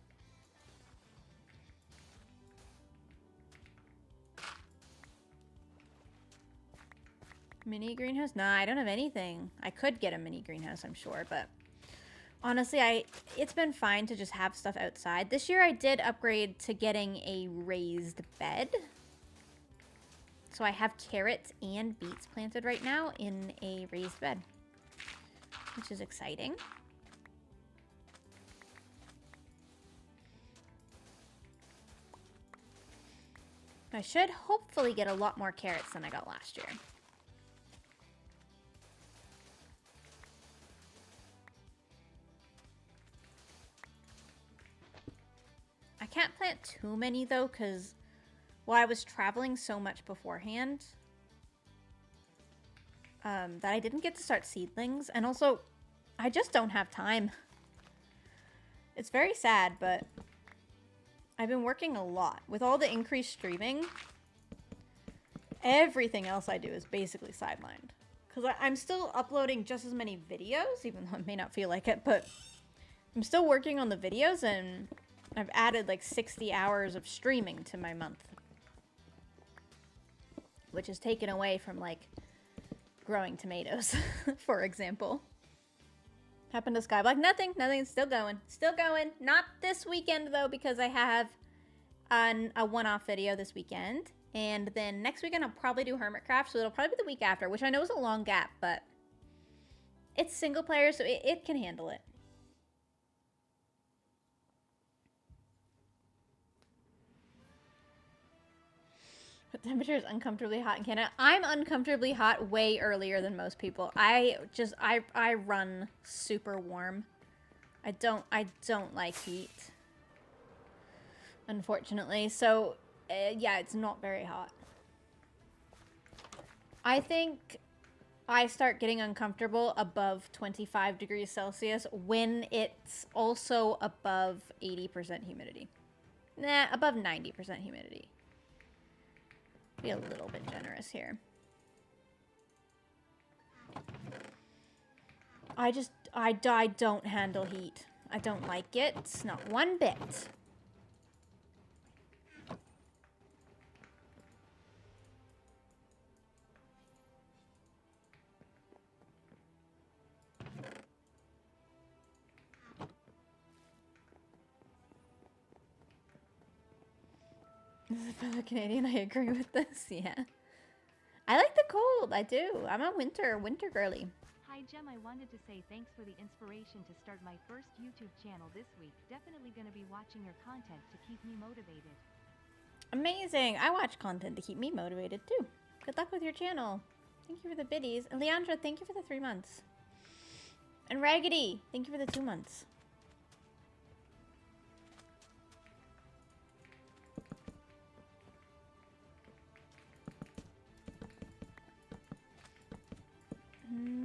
Mini greenhouse? Nah, I don't have anything. I could get a mini greenhouse, I'm sure, but honestly, it's been fine to just have stuff outside. This year I did upgrade to getting a raised bed. So I have carrots and beets planted right now in a raised bed, which is exciting. I should hopefully get a lot more carrots than I got last year. I can't plant too many though, because I was traveling so much beforehand that I didn't get to start seedlings, and also I just don't have time. It's very sad, but I've been working a lot. With all the increased streaming, everything else I do is basically sidelined. Because I'm still uploading just as many videos, even though it may not feel like it, but I'm still working on the videos, and I've added like 60 hours of streaming to my month. Which is taken away from like growing tomatoes, for example. Happened to Skyblock? Nothing. Nothing. Still going. Still going. Not this weekend, though, because I have a one-off video this weekend. And then next weekend, I'll probably do Hermitcraft, so it'll probably be the week after, which I know is a long gap, but it's single player, so it can handle it. What temperature is uncomfortably hot in Canada? I'm uncomfortably hot way earlier than most people. I run super warm. I don't like heat, unfortunately. So, yeah, it's not very hot. I think I start getting uncomfortable above 25 degrees Celsius when it's also above 80% humidity. Nah, above 90% humidity. Be a little bit generous here. I don't handle heat. I don't like it. It's not one bit. As a fellow Canadian, I agree with this, yeah. I like the cold, I do. I'm a winter girly. Hi Gem, I wanted to say thanks for the inspiration to start my first YouTube channel this week. Definitely gonna be watching your content to keep me motivated. Amazing. I watch content to keep me motivated too. Good luck with your channel. Thank you for the biddies. And Leandra, thank you for the 3 months. And Raggedy, thank you for the 2 months.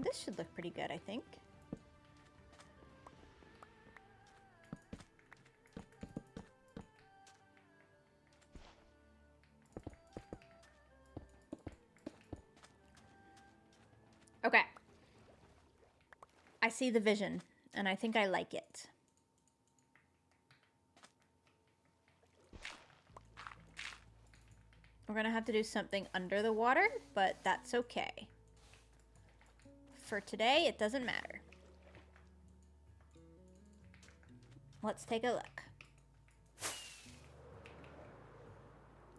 This should look pretty good, I think. Okay. I see the vision, and I think I like it. We're gonna have to do something under the water, but that's okay. For today, it doesn't matter. Let's take a look.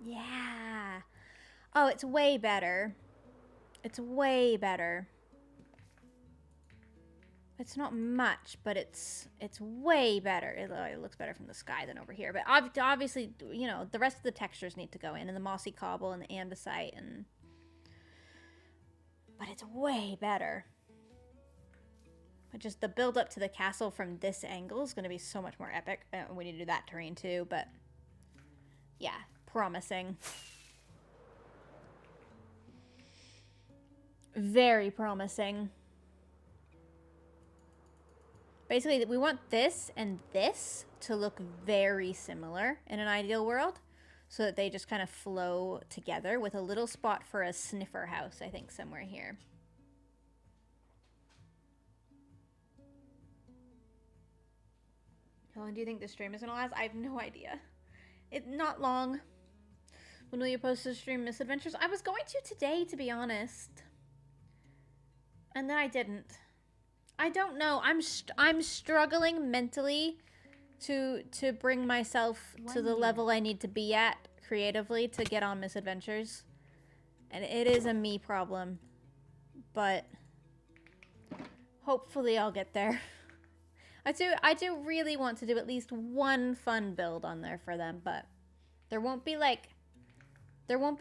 Yeah. Oh, it's way better. It's way better. It's not much, but it's way better. It looks better from the sky than over here. But obviously, you know, the rest of the textures need to go in, and the mossy cobble and the andesite, but it's way better. But just the build up to the castle from this angle is going to be so much more epic. We need to do that terrain too, but yeah, promising. Very promising. Basically, we want this and this to look very similar in an ideal world, so that they just kind of flow together with a little spot for a sniffer house, I think, somewhere here. How long do you think this stream is going to last? I have no idea. It's not long. When will you post the stream misadventures? I was going to today, to be honest. And then I didn't. I don't know. I'm struggling mentally to bring myself to the level I need to be at creatively to get on misadventures. And it is a me problem. But hopefully I'll get there. I do really want to do at least one fun build on there for them, but there won't be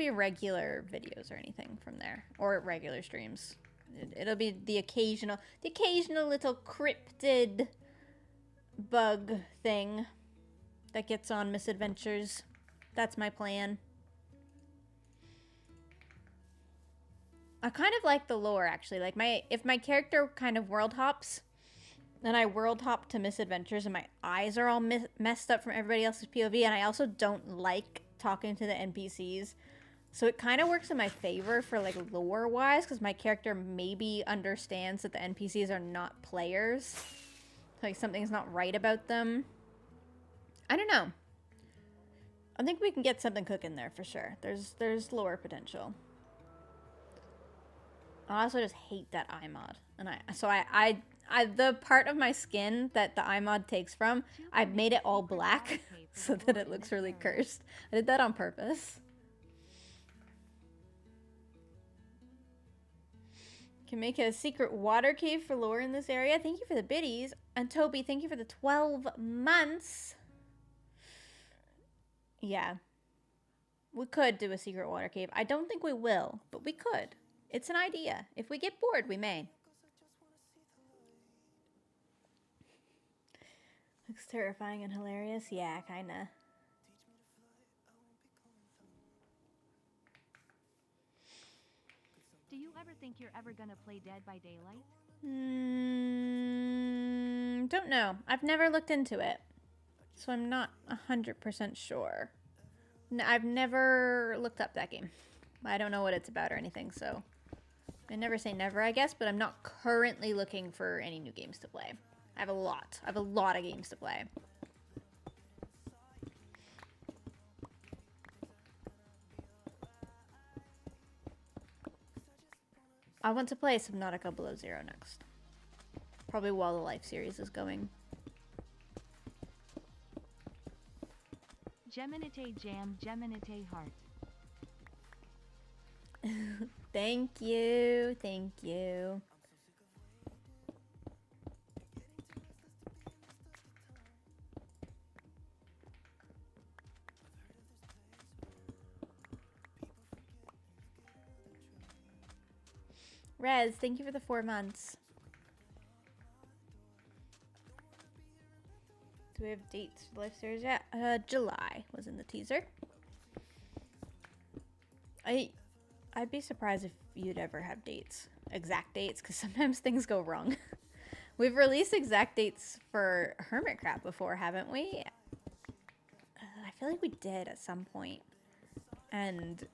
regular videos or anything from there, or regular streams. It'll be the occasional little cryptid bug thing that gets on misadventures. That's my plan. I kind of like the lore, actually. Like, if my character kind of world hops, then I world hop to misadventures and my eyes are all messed up from everybody else's POV, and I also don't like talking to the NPCs. So it kind of works in my favor for, like, lore-wise, because my character maybe understands that the NPCs are not players. Like, something's not right about them. I don't know. I think we can get something cooking there for sure. There's lore potential. I also just hate that eye mod. And I the part of my skin that the eye mod takes from, I've made it all black so that it looks really cursed. I did that on purpose. Can make a secret water cave for lore in this area. Thank you for the biddies. And Toby, thank you for the 12 months. Yeah. We could do a secret water cave. I don't think we will, but we could. It's an idea. If we get bored, we may. Looks terrifying and hilarious. Yeah, kinda. Do you ever think you're ever gonna play Dead by Daylight? Don't know. I've never looked into it. So I'm not 100% sure. I've never looked up that game. I don't know what it's about or anything, so I never say never, I guess, but I'm not currently looking for any new games to play. I have a lot. I have a lot of games to play. I want to play Subnautica Below Zero next. Probably while the Life series is going. GeminiTay Jam, GeminiTay Heart. Thank you. Thank you. Rez, thank you for the 4 months. Do we have dates for the Life series yet? July was in the teaser. I'd be surprised if you'd ever have dates, exact dates, because sometimes things go wrong. We've released exact dates for Hermitcraft before, haven't we? I feel like we did at some point, and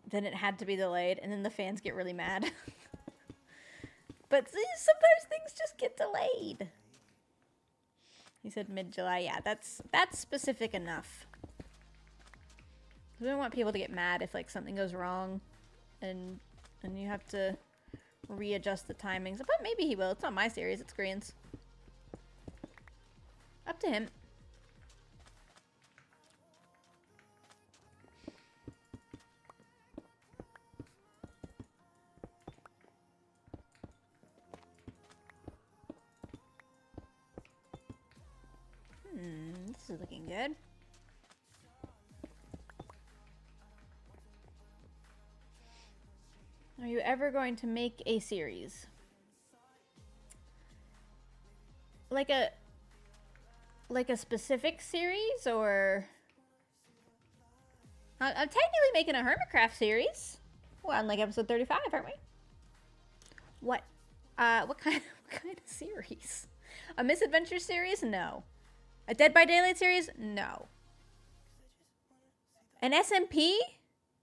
then it had to be delayed, and then the fans get really mad. But sometimes things just get delayed. He said mid-July. Yeah, that's specific enough. We don't want people to get mad if like something goes wrong, and you have to readjust the timings. But maybe he will. It's not my series. It's Green's. Up to him. This is looking good. Are you ever going to make a series? Like a specific series, or I'm technically making a Hermitcraft series. Well, on like episode 35, aren't we? What kind of series? A Misadventure series? No. A Dead by Daylight series? No. An SMP?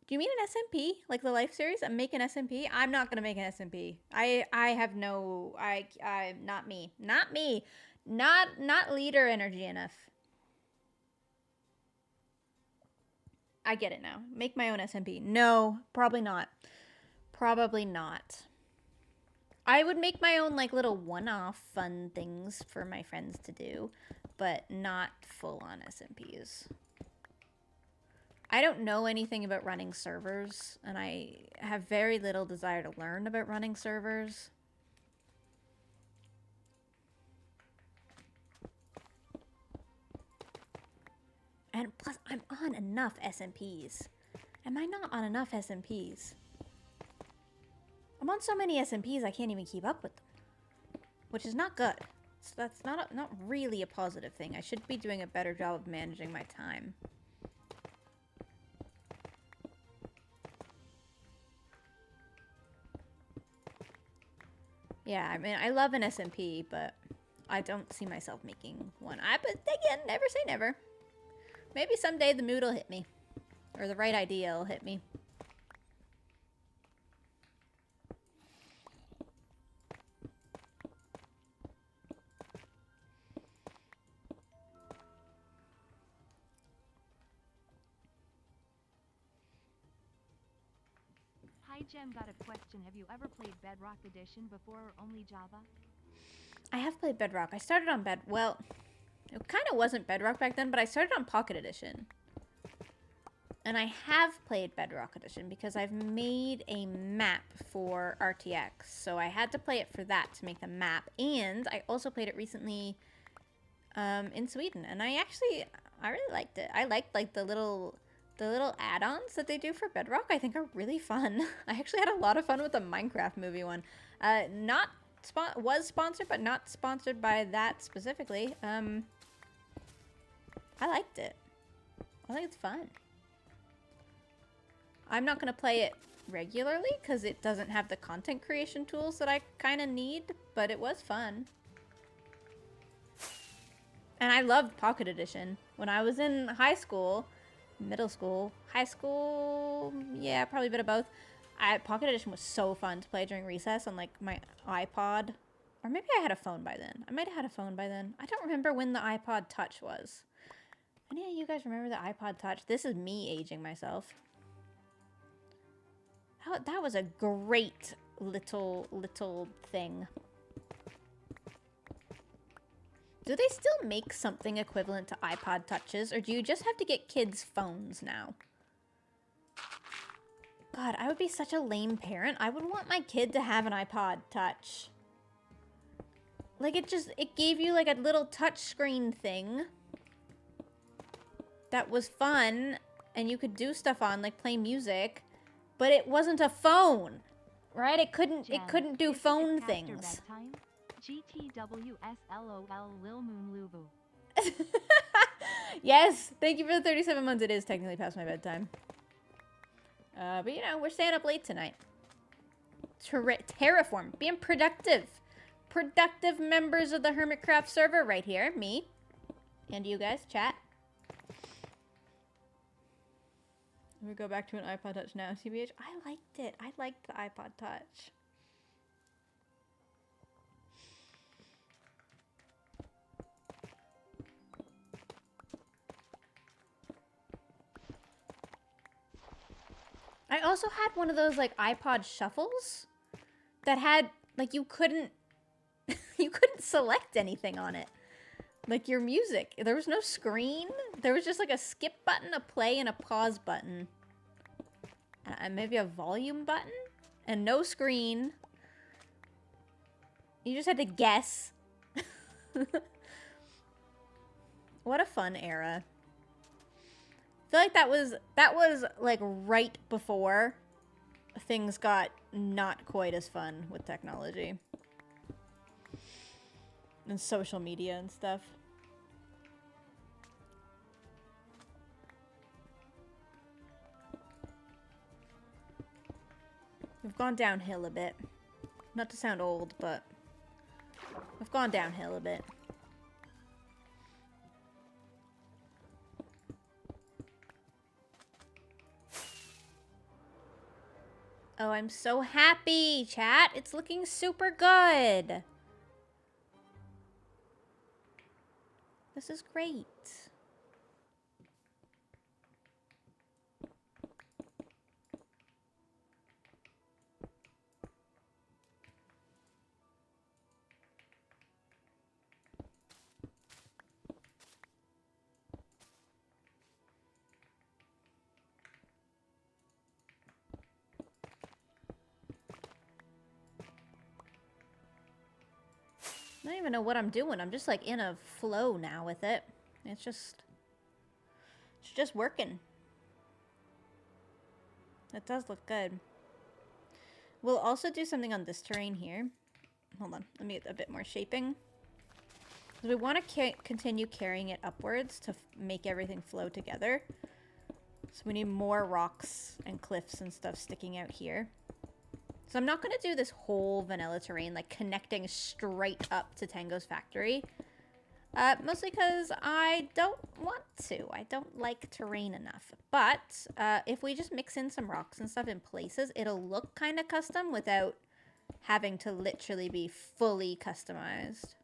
Do you mean an SMP? Like the Life series? I'm making SMP? I'm not gonna make an SMP. I have no, not me. Not me. Not leader energy enough. I get it now. Make my own SMP. No, probably not. Probably not. I would make my own like little one-off fun things for my friends to do, but not full-on SMPs. I don't know anything about running servers, and I have very little desire to learn about running servers. And plus, I'm on enough SMPs. Am I not on enough SMPs? I'm on so many SMPs I can't even keep up with them, which is not good. So that's not really a positive thing. I should be doing a better job of managing my time. Yeah, I mean, I love an SMP, but I don't see myself making one. But again, never say never. Maybe someday the mood will hit me, or the right idea will hit me. Hi Gem, got a question. Have you ever played Bedrock Edition before or only Java? I have played Bedrock. I started on well, it kind of wasn't Bedrock back then, but I started on Pocket Edition. And I have played Bedrock Edition because I've made a map for RTX. So I had to play it for that to make the map. And I also played it recently in Sweden. And I really liked it. I liked like the little add-ons that they do for Bedrock. I think are really fun. I actually had a lot of fun with the Minecraft movie one. Was sponsored, but not sponsored by that specifically. I liked it. I think it's fun. I'm not going to play it regularly because it doesn't have the content creation tools that I kind of need, but it was fun. And I loved Pocket Edition. When I was in high school, middle school, high school, yeah, probably a bit of both. Pocket Edition was so fun to play during recess on like my iPod. Or maybe I had a phone by then. I might have had a phone by then. I don't remember when the iPod Touch was. Any of you guys remember the iPod Touch? This is me aging myself. That was a great little thing. Do they still make something equivalent to iPod Touches, or do you just have to get kids' phones now? God, I would be such a lame parent. I would want my kid to have an iPod Touch. Like, it gave you, like, a little touch screen thing that was fun, and you could do stuff on, like play music, but it wasn't a phone, right? It couldn't do phone things. GTWSLOL Lil Moon Luvu. Yes, thank you for the 37 months. It is technically past my bedtime. But you know, we're staying up late tonight. Terraform, being productive. Productive members of the Hermitcraft server right here. Me. And you guys, chat. We go back to an iPod Touch now. CBH, I liked it. I liked the iPod Touch. I also had one of those like iPod shuffles that had like you couldn't select anything on it. Like your music. There was no screen. There was just like a skip button, a play, and a pause button. And maybe a volume button? And no screen. You just had to guess. What a fun era. I feel like that was like right before things got not quite as fun with technology. And social media and stuff. We've gone downhill a bit. Not to sound old, but we've gone downhill a bit. Oh, I'm so happy, chat. It's looking super good. This is great. I don't even know what I'm doing. I'm just like in a flow now with it. It's just working. It does look good. We'll also do something on this terrain here. Hold on, let me get a bit more shaping. We want to continue carrying it upwards to make everything flow together. So we need more rocks and cliffs and stuff sticking out here. So I'm not going to do this whole vanilla terrain, like connecting straight up to Tango's factory. Mostly because I don't want to. I don't like terrain enough. But if we just mix in some rocks and stuff in places, it'll look kind of custom without having to literally be fully customized.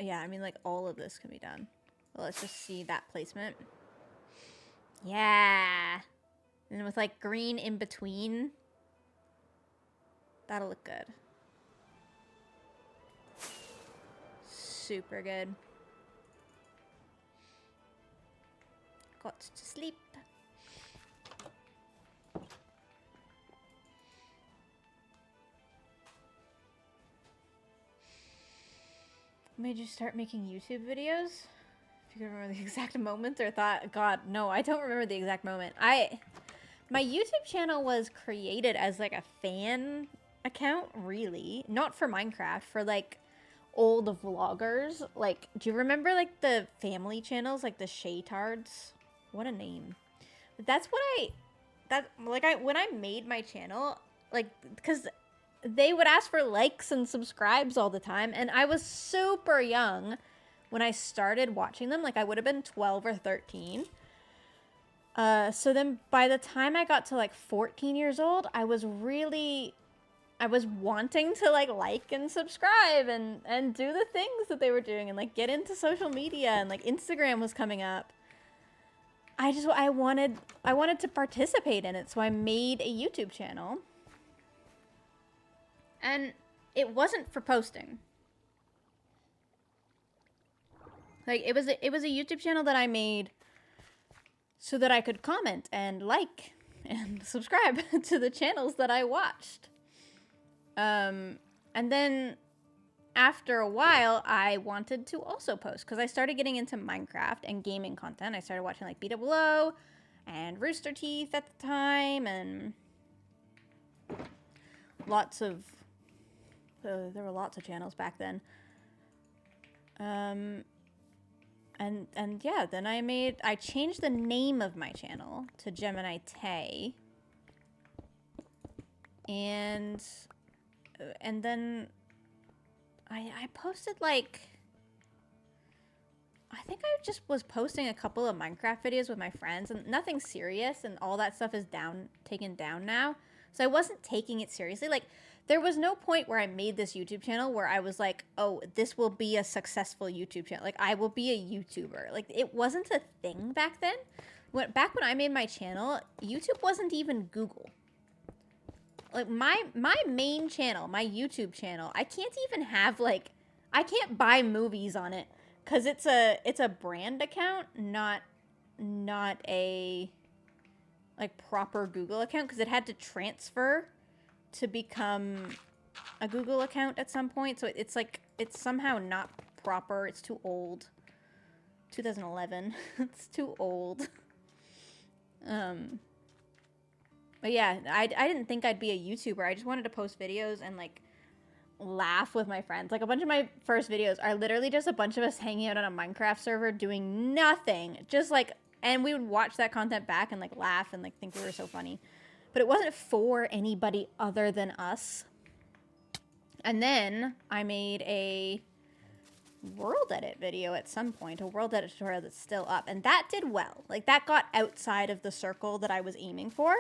Yeah, I mean, like, all of this can be done. Well, let's just see that placement. Yeah! And with, like, green in between. That'll look good. super good. Got to sleep. Made you start making YouTube videos? If you can remember the exact moment or thought, God, no, I don't remember the exact moment. My YouTube channel was created as like a fan account, really. Not for Minecraft, for like old vloggers. Like, do you remember like the family channels, like the Shaytards? What a name. But that's what when I made my channel, like, because they would ask for likes and subscribes all the time, and I was super young when I started watching them. Like, I would have been 12 or 13. So then by the time I got to like 14 years old, I was wanting to like and subscribe and do the things that they were doing and like get into social media, and like Instagram was coming up. I wanted to participate in it, so I made a YouTube channel. And it wasn't for posting. Like, it was a YouTube channel that I made so that I could comment and like and subscribe to the channels that I watched. And then after a while, I wanted to also post because I started getting into Minecraft and gaming content. I started watching like BWO and Rooster Teeth at the time, and lots of there were lots of channels back then. And yeah, then I changed the name of my channel to GeminiTay. And then I posted like, I think I just was posting a couple of Minecraft videos with my friends, and nothing serious, and all that stuff is taken down now. So I wasn't taking it seriously. Like, there was no point where I made this YouTube channel where I was like, oh, this will be a successful YouTube channel. Like, I will be a YouTuber. Like, it wasn't a thing back then. Back when I made my channel, YouTube wasn't even Google. Like, my main channel, my YouTube channel, I can't even have, like, I can't buy movies on it because it's a brand account, not a, like, proper Google account, because it had to transfer to become a Google account at some point. So it's like, it's somehow not proper. It's too old. 2011. It's too old. But yeah, I didn't think I'd be a YouTuber. I just wanted to post videos and like laugh with my friends. Like, a bunch of my first videos are literally just a bunch of us hanging out on a Minecraft server doing nothing. Just like, and we would watch that content back and like laugh and like think we were so funny. But it wasn't for anybody other than us. And then I made a world edit video at some point, a world edit tutorial that's still up. And that did well. Like, that got outside of the circle that I was aiming for.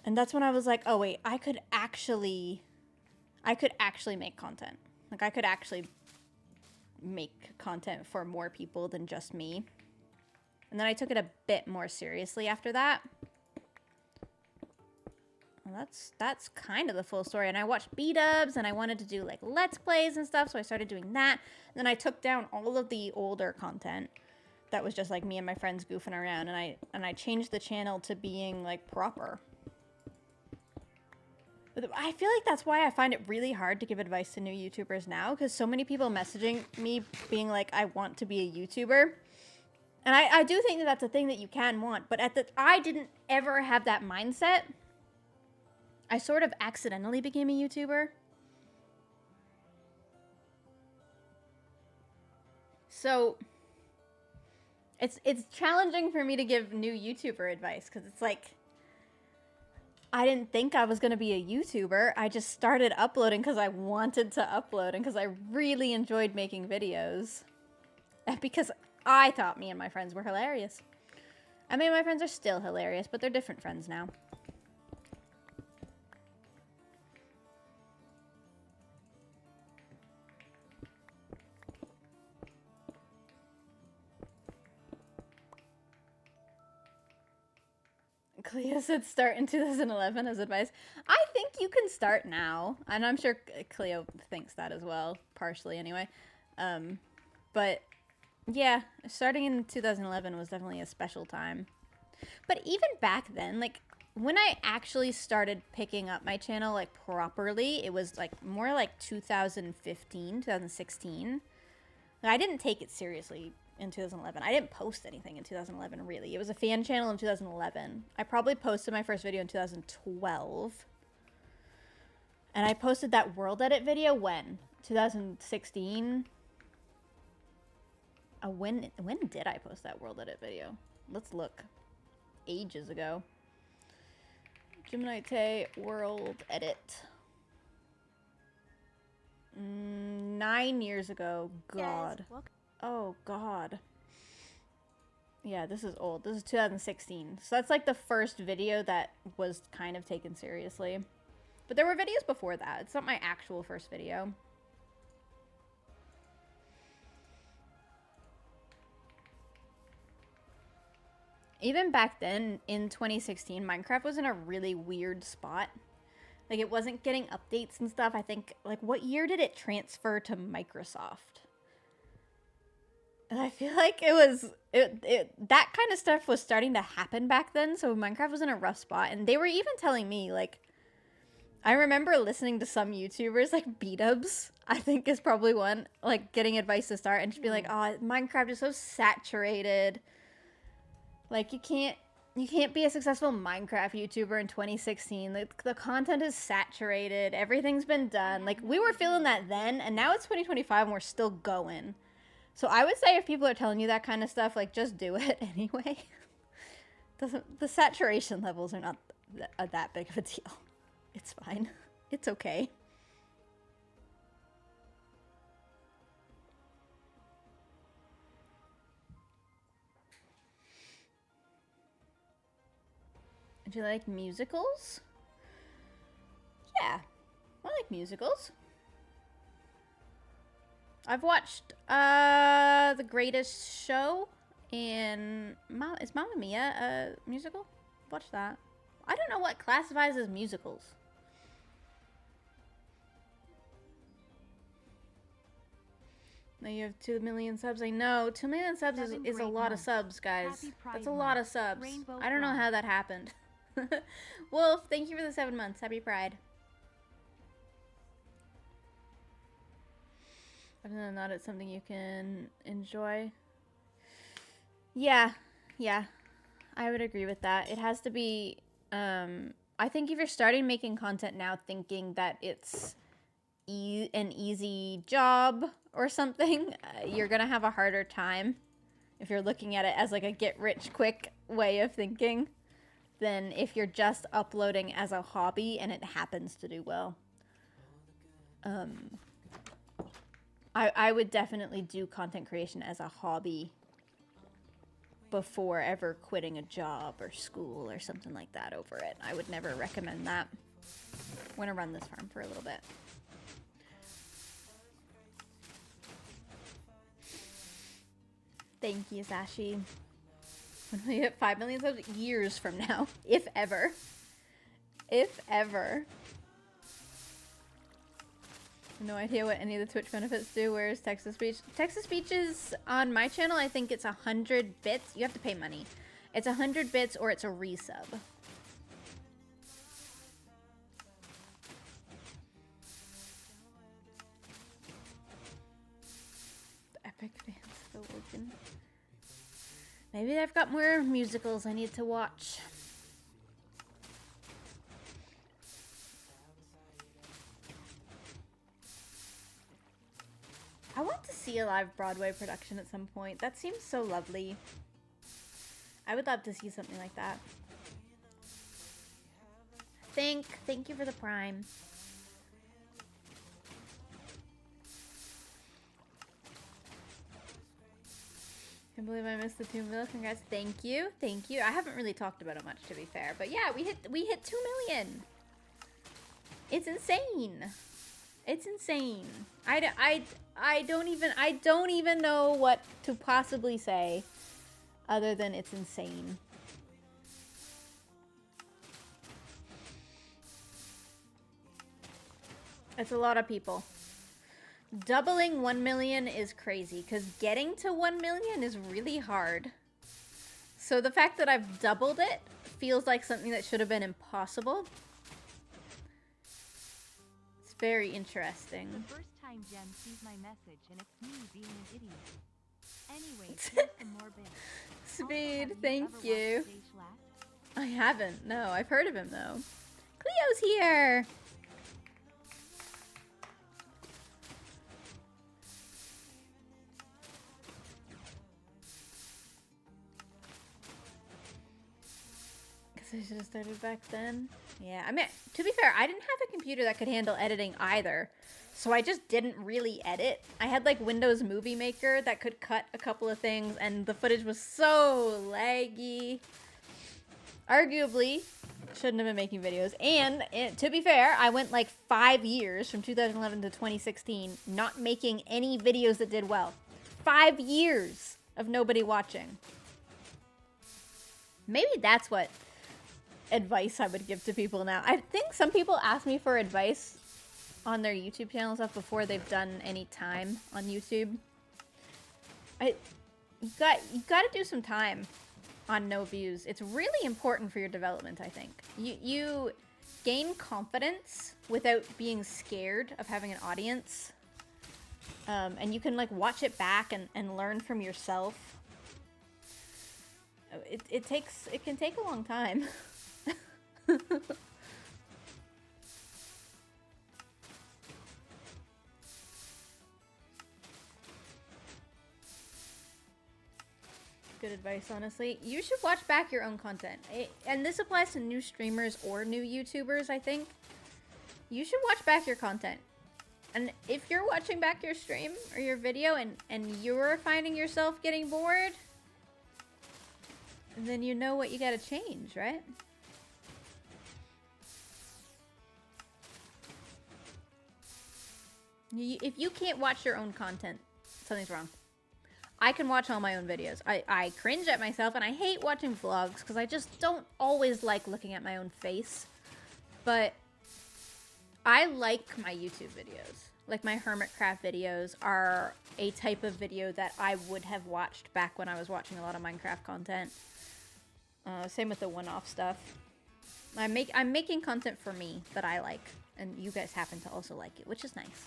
And that's when I was like, oh wait, I could actually make content. Like, I could actually make content for more people than just me. And then I took it a bit more seriously after that. Well, that's kind of the full story. And I watched B-dubs, and I wanted to do like Let's Plays and stuff, so I started doing that. And then I took down all of the older content that was just like me and my friends goofing around, and I changed the channel to being like proper. But I feel like that's why I find it really hard to give advice to new YouTubers now, because so many people messaging me being like, I want to be a YouTuber. And I do think that that's a thing that you can want, but I didn't ever have that mindset. I sort of accidentally became a YouTuber. So it's challenging for me to give new YouTuber advice, because it's like, I didn't think I was going to be a YouTuber. I just started uploading because I wanted to upload and because I really enjoyed making videos. And because I thought me and my friends were hilarious. I mean, my friends are still hilarious, but they're different friends now. Cleo said start in 2011 as advice. I think you can start now. And I'm sure Cleo thinks that as well, partially anyway. But yeah, starting in 2011 was definitely a special time. But even back then, like when I actually started picking up my channel like properly, it was like more like 2015, 2016. Like, I didn't take it seriously in 2011. I didn't post anything in 2011 really. It was a fan channel in 2011. I probably posted my first video in 2012. And I posted that world edit video when? 2016? When did I post that world edit video? Let's look. Ages ago. GeminiTay world edit. 9 years ago. God. Oh, God. Yeah, this is old. This is 2016. So that's like the first video that was kind of taken seriously. But there were videos before that. It's not my actual first video. Even back then, in 2016, Minecraft was in a really weird spot. Like, it wasn't getting updates and stuff. I think, like, what year did it transfer to Microsoft? And I feel like it was, that kind of stuff was starting to happen back then. So Minecraft was in a rough spot. And they were even telling me, like, I remember listening to some YouTubers, like B-dubs, I think is probably one, like, getting advice to start. And just be like, oh, Minecraft is so saturated. Like, you can't be a successful Minecraft YouTuber in 2016. The content is saturated. Everything's been done. Like, we were feeling that then, and now it's 2025 and we're still going. So I would say if people are telling you that kind of stuff, like, just do it anyway. The saturation levels are not that big of a deal. It's fine. It's okay. Do you like musicals? Yeah, I like musicals. I've watched The Greatest Show and is Mamma Mia a musical? Watch that. I don't know what classifies as musicals. Now you have 2 million subs. I know 2 million subs is a lot of subs, guys. That's a lot of subs. I don't know how that happened. Wolf, thank you for the 7 months. Happy Pride. Other than that, it's something you can enjoy. Yeah. I would agree with that. It has to be, I think if you're starting making content now thinking that it's an easy job or something, you're gonna have a harder time if you're looking at it as like a get-rich-quick way of thinking than if you're just uploading as a hobby and it happens to do well. I would definitely do content creation as a hobby before ever quitting a job or school or something like that over it. I would never recommend that. I'm gonna run this farm for a little bit. Thank you, Sashi. When we hit 5 million subs, years from now, if ever. If ever. No idea what any of the Twitch benefits do. Where's Texas Speech? Texas Speech is on my channel. I think it's 100 bits. You have to pay money. It's 100 bits or it's a resub. The Epic fans still working. Maybe I've got more musicals I need to watch. I want to see a live Broadway production at some point. That seems so lovely. I would love to see something like that. Thank you for the Prime. Can't believe I missed the 2 million. Congrats. Thank you. Thank you. I haven't really talked about it much, to be fair. But yeah, we hit 2 million. It's insane. It's insane. I don't even know what to possibly say other than it's insane. It's a lot of people. Doubling 1 million is crazy, because getting to 1 million is really hard. So the fact that I've doubled it feels like something that should have been impossible. It's very interesting. The first time Jem sees my message and it's me being an idiot. Anyway, here's some more bits. Speed, Also, thank ever you. watched Jay Schlatt? I haven't. No, I've heard of him though. Cleo's here. Guess I should have started back then. Yeah, I mean, to be fair, I didn't have a computer that could handle editing either. So I just didn't really edit. I had like Windows Movie Maker that could cut a couple of things and the footage was so laggy. Arguably, shouldn't have been making videos. And to be fair, I went like 5 years from 2011 to 2016 not making any videos that did well. 5 years of nobody watching. Maybe that's what advice I would give to people now. I think some people ask me for advice on their YouTube channel and stuff before they've done any time on YouTube. You got to do some time on no views. It's really important for your development, I think. You gain confidence without being scared of having an audience. And you can like watch it back and learn from yourself. It can take a long time. Good advice, honestly. You should watch back your own content. And this applies to new streamers or new YouTubers, I think. You should watch back your content. And if you're watching back your stream or your video and you're finding yourself getting bored, then you know what you gotta change, right? If you can't watch your own content, something's wrong. I can watch all my own videos. I cringe at myself and I hate watching vlogs because I just don't always like looking at my own face. But I like my YouTube videos. Like my Hermitcraft videos are a type of video that I would have watched back when I was watching a lot of Minecraft content. Same with the one-off stuff. I'm making content for me that I like. And you guys happen to also like it, which is nice.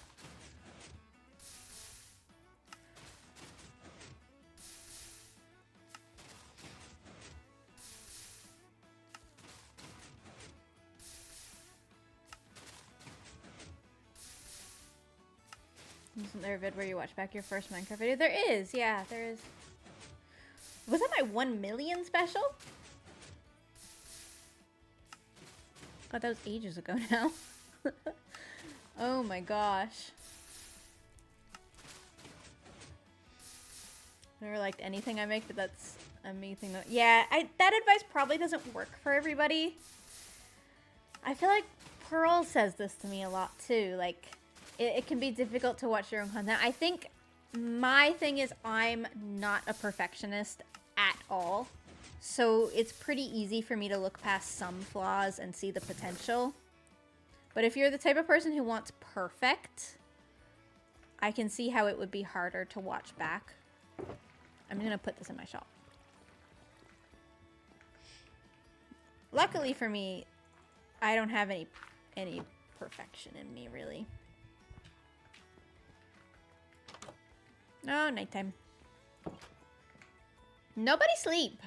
Isn't there a vid where you watch back your first Minecraft video? There is, yeah, there is. Was that my 1 million special? God, that was ages ago now. Oh my gosh. Never liked anything I make, but that's amazing. Yeah, that advice probably doesn't work for everybody. I feel like Pearl says this to me a lot too. Like, it can be difficult to watch your own content. I think my thing is I'm not a perfectionist at all. So it's pretty easy for me to look past some flaws and see the potential. But if you're the type of person who wants perfect, I can see how it would be harder to watch back. I'm going to put this in my shop. Luckily for me, I don't have any perfection in me, really. Oh, nighttime. Nobody sleep.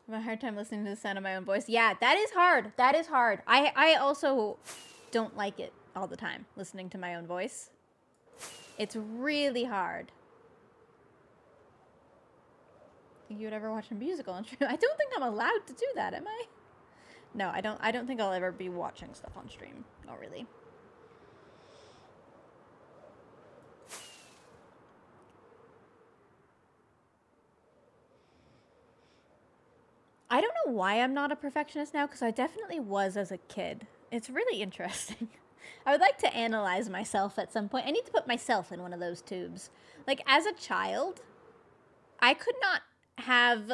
I have a hard time listening to the sound of my own voice. Yeah, that is hard. That is hard. I also don't like it all the time, listening to my own voice. It's really hard. Think you would ever watch a musical on stream? I don't think I'm allowed to do that, am I? No, I don't think I'll ever be watching stuff on stream. Not really. I don't know why I'm not a perfectionist now, because I definitely was as a kid. It's really interesting. I would like to analyze myself at some point. I need to put myself in one of those tubes. Like, as a child, I could not have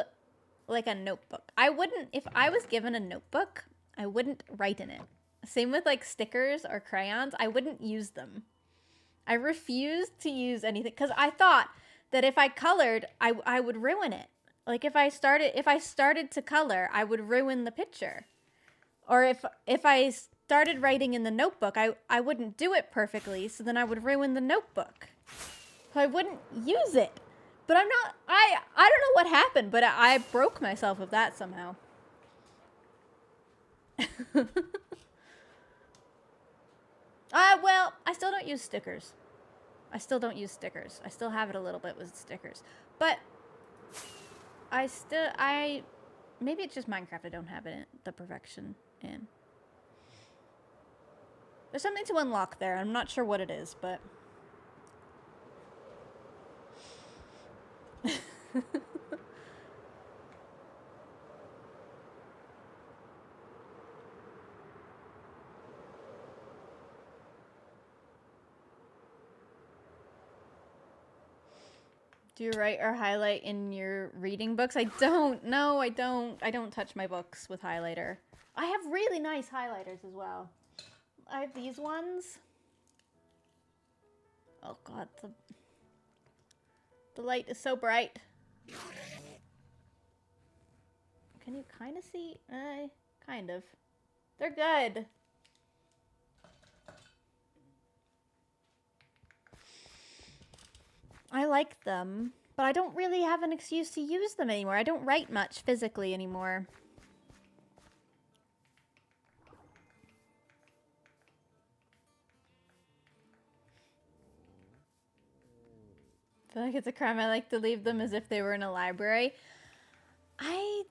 like a notebook. I wouldn't, if I was given a notebook, I wouldn't write in it. Same with like stickers or crayons, I wouldn't use them. I refused to use anything because I thought that if I colored, I would ruin it. Like if I started to color, I would ruin the picture. Or if I started writing in the notebook, I wouldn't do it perfectly, so then I would ruin the notebook. So I wouldn't use it. But I don't know what happened, but I broke myself of that somehow. Well, I still don't use stickers. I still don't use stickers. I still have it a little bit with stickers. But maybe it's just Minecraft I don't have it in the perfection in. There's something to unlock there. I'm not sure what it is, but do you write or highlight in your reading books? I don't. No, I don't. I don't touch my books with highlighter. I have really nice highlighters as well. I have these ones. Oh god, the light is so bright. Can you kind of see? Kind of. They're good. I like them, but I don't really have an excuse to use them anymore. I don't write much physically anymore. I feel like it's a crime. I like to leave them as if they were in a library. I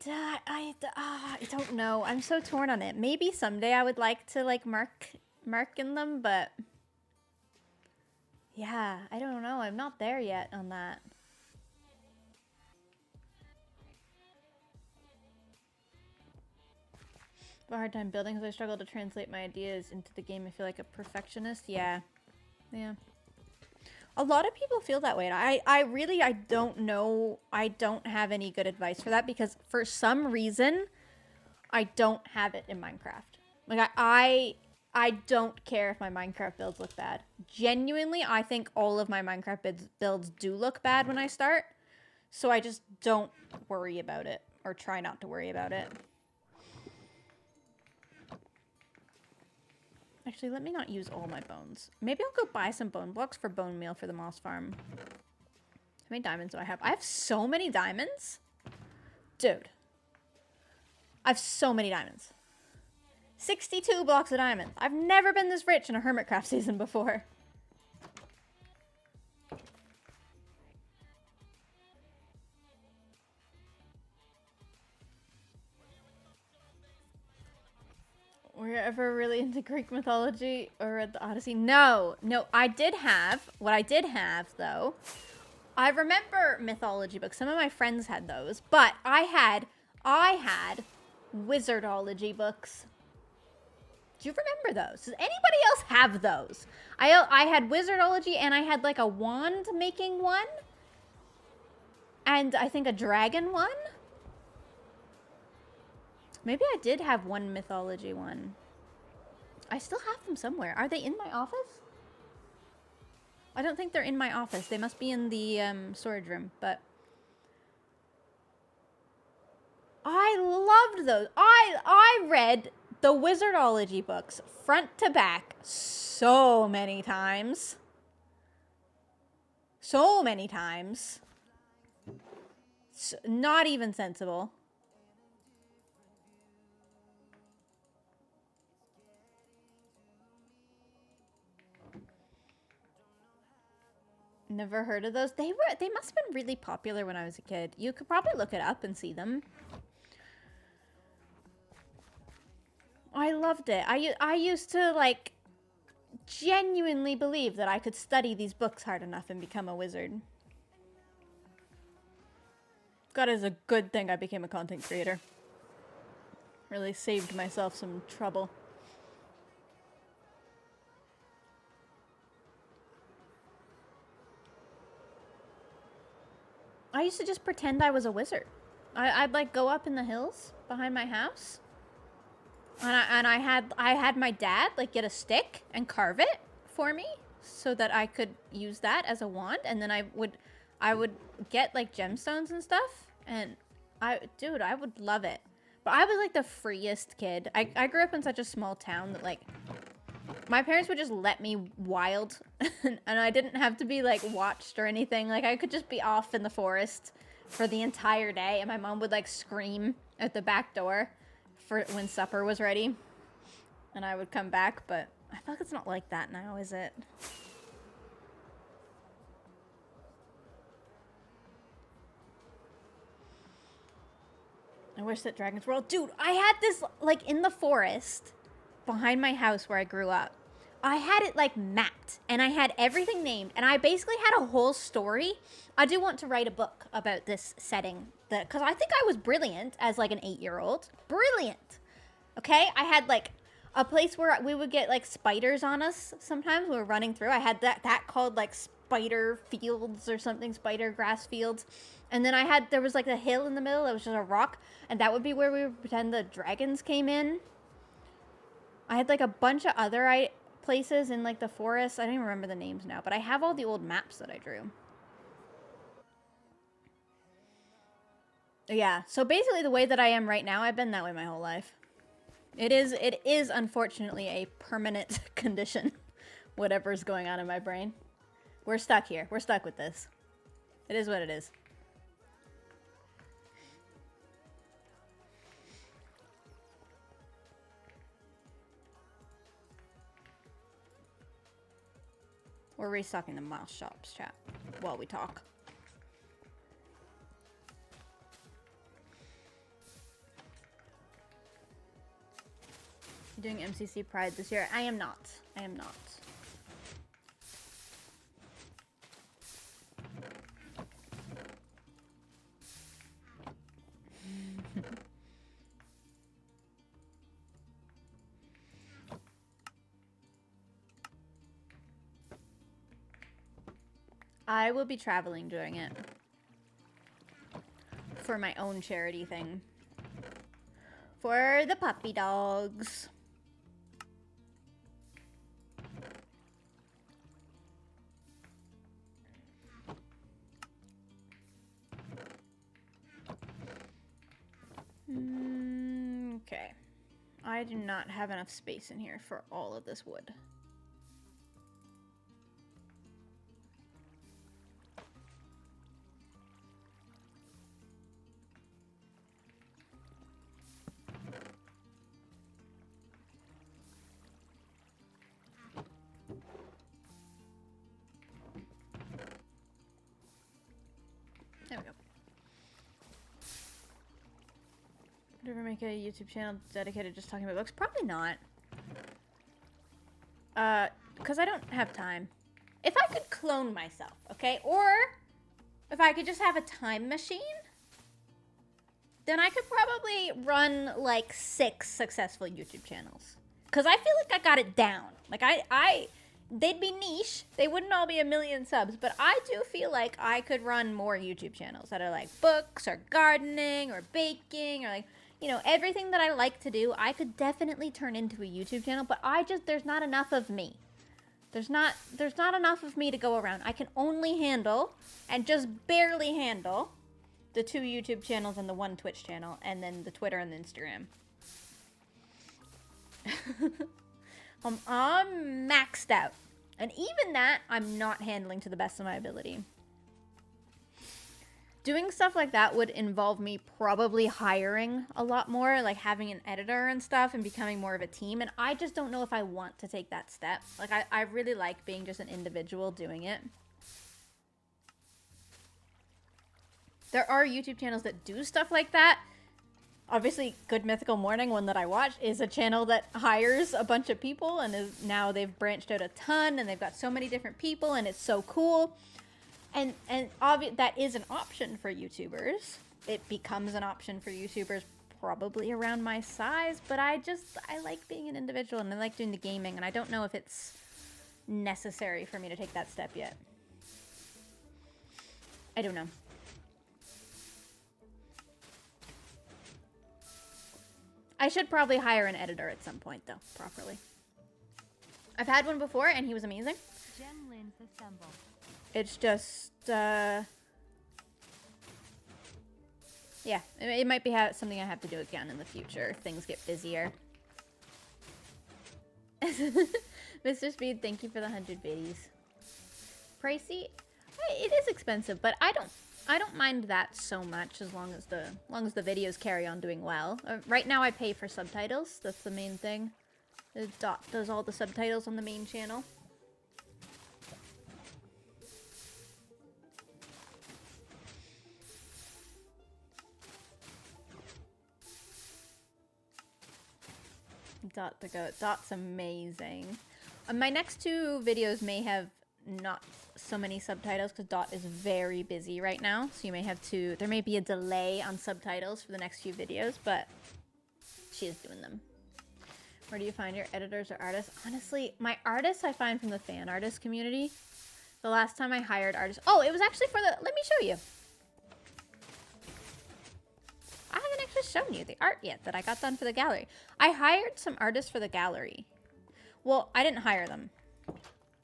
don't know. I'm so torn on it. Maybe someday I would like to like mark in them, but yeah, I don't know. I'm not there yet on that. I have a hard time building because I struggle to translate my ideas into the game. I feel like a perfectionist. Yeah. A lot of people feel that way. And I don't know. I don't have any good advice for that because for some reason, I don't have it in Minecraft. Like I don't care if my Minecraft builds look bad. Genuinely, I think all of my Minecraft builds do look bad when I start. So I just don't worry about it or try not to worry about it. Actually, let me not use all my bones. Maybe I'll go buy some bone blocks for bone meal for the moss farm. How many diamonds do I have? I have so many diamonds. Dude. I have so many diamonds. 62 blocks of diamonds. I've never been this rich in a Hermitcraft season before. Were you ever really into Greek mythology or read the Odyssey? No, I did have, what I did have though, I remember mythology books. Some of my friends had those, but I had wizardology books. Do you remember those? Does anybody else have those? I had wizardology and I had like a wand making one. And I think a dragon one. Maybe I did have one mythology one. I still have them somewhere. Are they in my office? I don't think they're in my office. They must be in the storage room, but I loved those. I read the wizardology books front to back so many times. So many times. It's not even sensible. Never heard of those. They must have been really popular when I was a kid. You could probably look it up and see them. I loved it. I used to like genuinely believe that I could study these books hard enough and become a wizard. God, it's a good thing I became a content creator. Really saved myself some trouble. I used to just pretend I was a wizard. I'd like go up in the hills behind my house. And I had my dad like get a stick and carve it for me so that I could use that as a wand, and then I would get like gemstones and stuff, and I would love it. But I was like the freest kid. I grew up in such a small town that like my parents would just let me wild and I didn't have to be like watched or anything. Like I could just be off in the forest for the entire day, and my mom would like scream at the back door for when supper was ready, and I would come back. But I feel like it's not like that now, is it? I wish that dragons were all... Dude, I had this like in the forest behind my house where I grew up. I had it like mapped, and I had everything named, and I basically had a whole story. I do want to write a book about this setting, because I think I was brilliant as like an 8-year-old. Brilliant. Okay, I had like a place where we would get like spiders on us sometimes. We were running through. I had that called like spider fields or something, spider grass fields. And then there was like a hill in the middle that was just a rock, and that would be where we would pretend the dragons came in. I had like a bunch of other places in like the forest. I don't even remember the names now, but I have all the old maps that I drew. Yeah, so basically the way that I am right now, I've been that way my whole life. It is unfortunately a permanent condition, whatever's going on in my brain. We're stuck here. We're stuck with this. It is what it is. We're restocking the mouse shops, chat, while we talk. You doing MCC Pride this year? I am not. I am not. I will be traveling during it for my own charity thing. For the puppy dogs. Okay. I do not have enough space in here for all of this wood. There we go. Would you ever make a YouTube channel dedicated just talking about books? Probably not. Because I don't have time. If I could clone myself, okay? Or if I could just have a time machine, then I could probably run like 6 successful YouTube channels. Because I feel like I got it down. Like they'd be niche. They wouldn't all be 1 million subs, but I do feel like I could run more YouTube channels that are like books or gardening or baking or like, you know, everything that I like to do. I could definitely turn into a YouTube channel, but there's not enough of me. There's not enough of me to go around. I can only handle, and just barely handle, the 2 YouTube channels and the 1 Twitch channel, and then the Twitter and the Instagram. I'm maxed out. And even that, I'm not handling to the best of my ability. Doing stuff like that would involve me probably hiring a lot more, like having an editor and stuff and becoming more of a team. And I just don't know if I want to take that step. Like, I really like being just an individual doing it. There are YouTube channels that do stuff like that. Obviously, Good Mythical Morning, one that I watch, is a channel that hires a bunch of people, and now they've branched out a ton, and they've got so many different people, and it's so cool. And that is an option for YouTubers. It becomes an option for YouTubers probably around my size, but I like being an individual, and I like doing the gaming, and I don't know if it's necessary for me to take that step yet. I don't know. I should probably hire an editor at some point, though, properly. I've had one before, and he was amazing. It's just, yeah, it might be something I have to do again in the future if things get busier. Mr. Speed, thank you for the 100 biddies. Pricey? It is expensive, but I don't mind that so much as long as the videos carry on doing well. Right now I pay for subtitles. That's the main thing. Dot does all the subtitles on the main channel. Dot to go. Dot's amazing. My next two videos may have not so many subtitles because Dot is very busy right now. So you may have to... There may be a delay on subtitles for the next few videos, but she is doing them. Where do you find your editors or artists? Honestly, my artists I find from the fan artist community. The last time I hired artists... Oh, it was actually for the... Let me show you. I haven't actually shown you the art yet that I got done for the gallery. I hired some artists for the gallery. Well, I didn't hire them.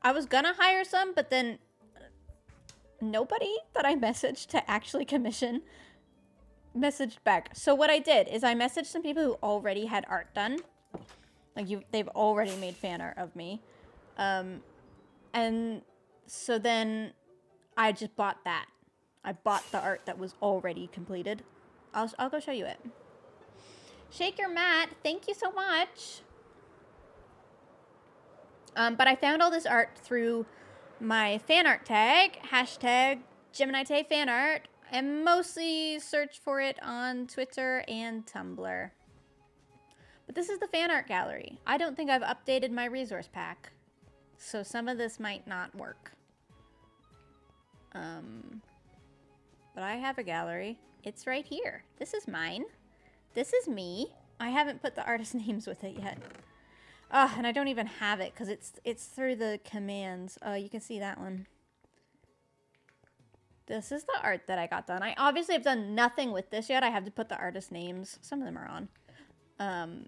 I was gonna hire some, but then nobody that I messaged to actually commission messaged back. So what I did is I messaged some people who already had art done. Like, they've already made fan art of me. And so then I just bought that. I bought the art that was already completed. I'll go show you it. Shake your mat. Thank you so much. But I found all this art through my fan art tag, hashtag GeminiTay fanart, and mostly search for it on Twitter and Tumblr. But this is the fan art gallery. I don't think I've updated my resource pack, so some of this might not work. But I have a gallery. It's right here. This is mine. This is me. I haven't put the artist names with it yet. Oh, and I don't even have it because it's through the commands. Oh, you can see that one. This is the art that I got done. I obviously have done nothing with this yet. I have to put the artist names. Some of them are on.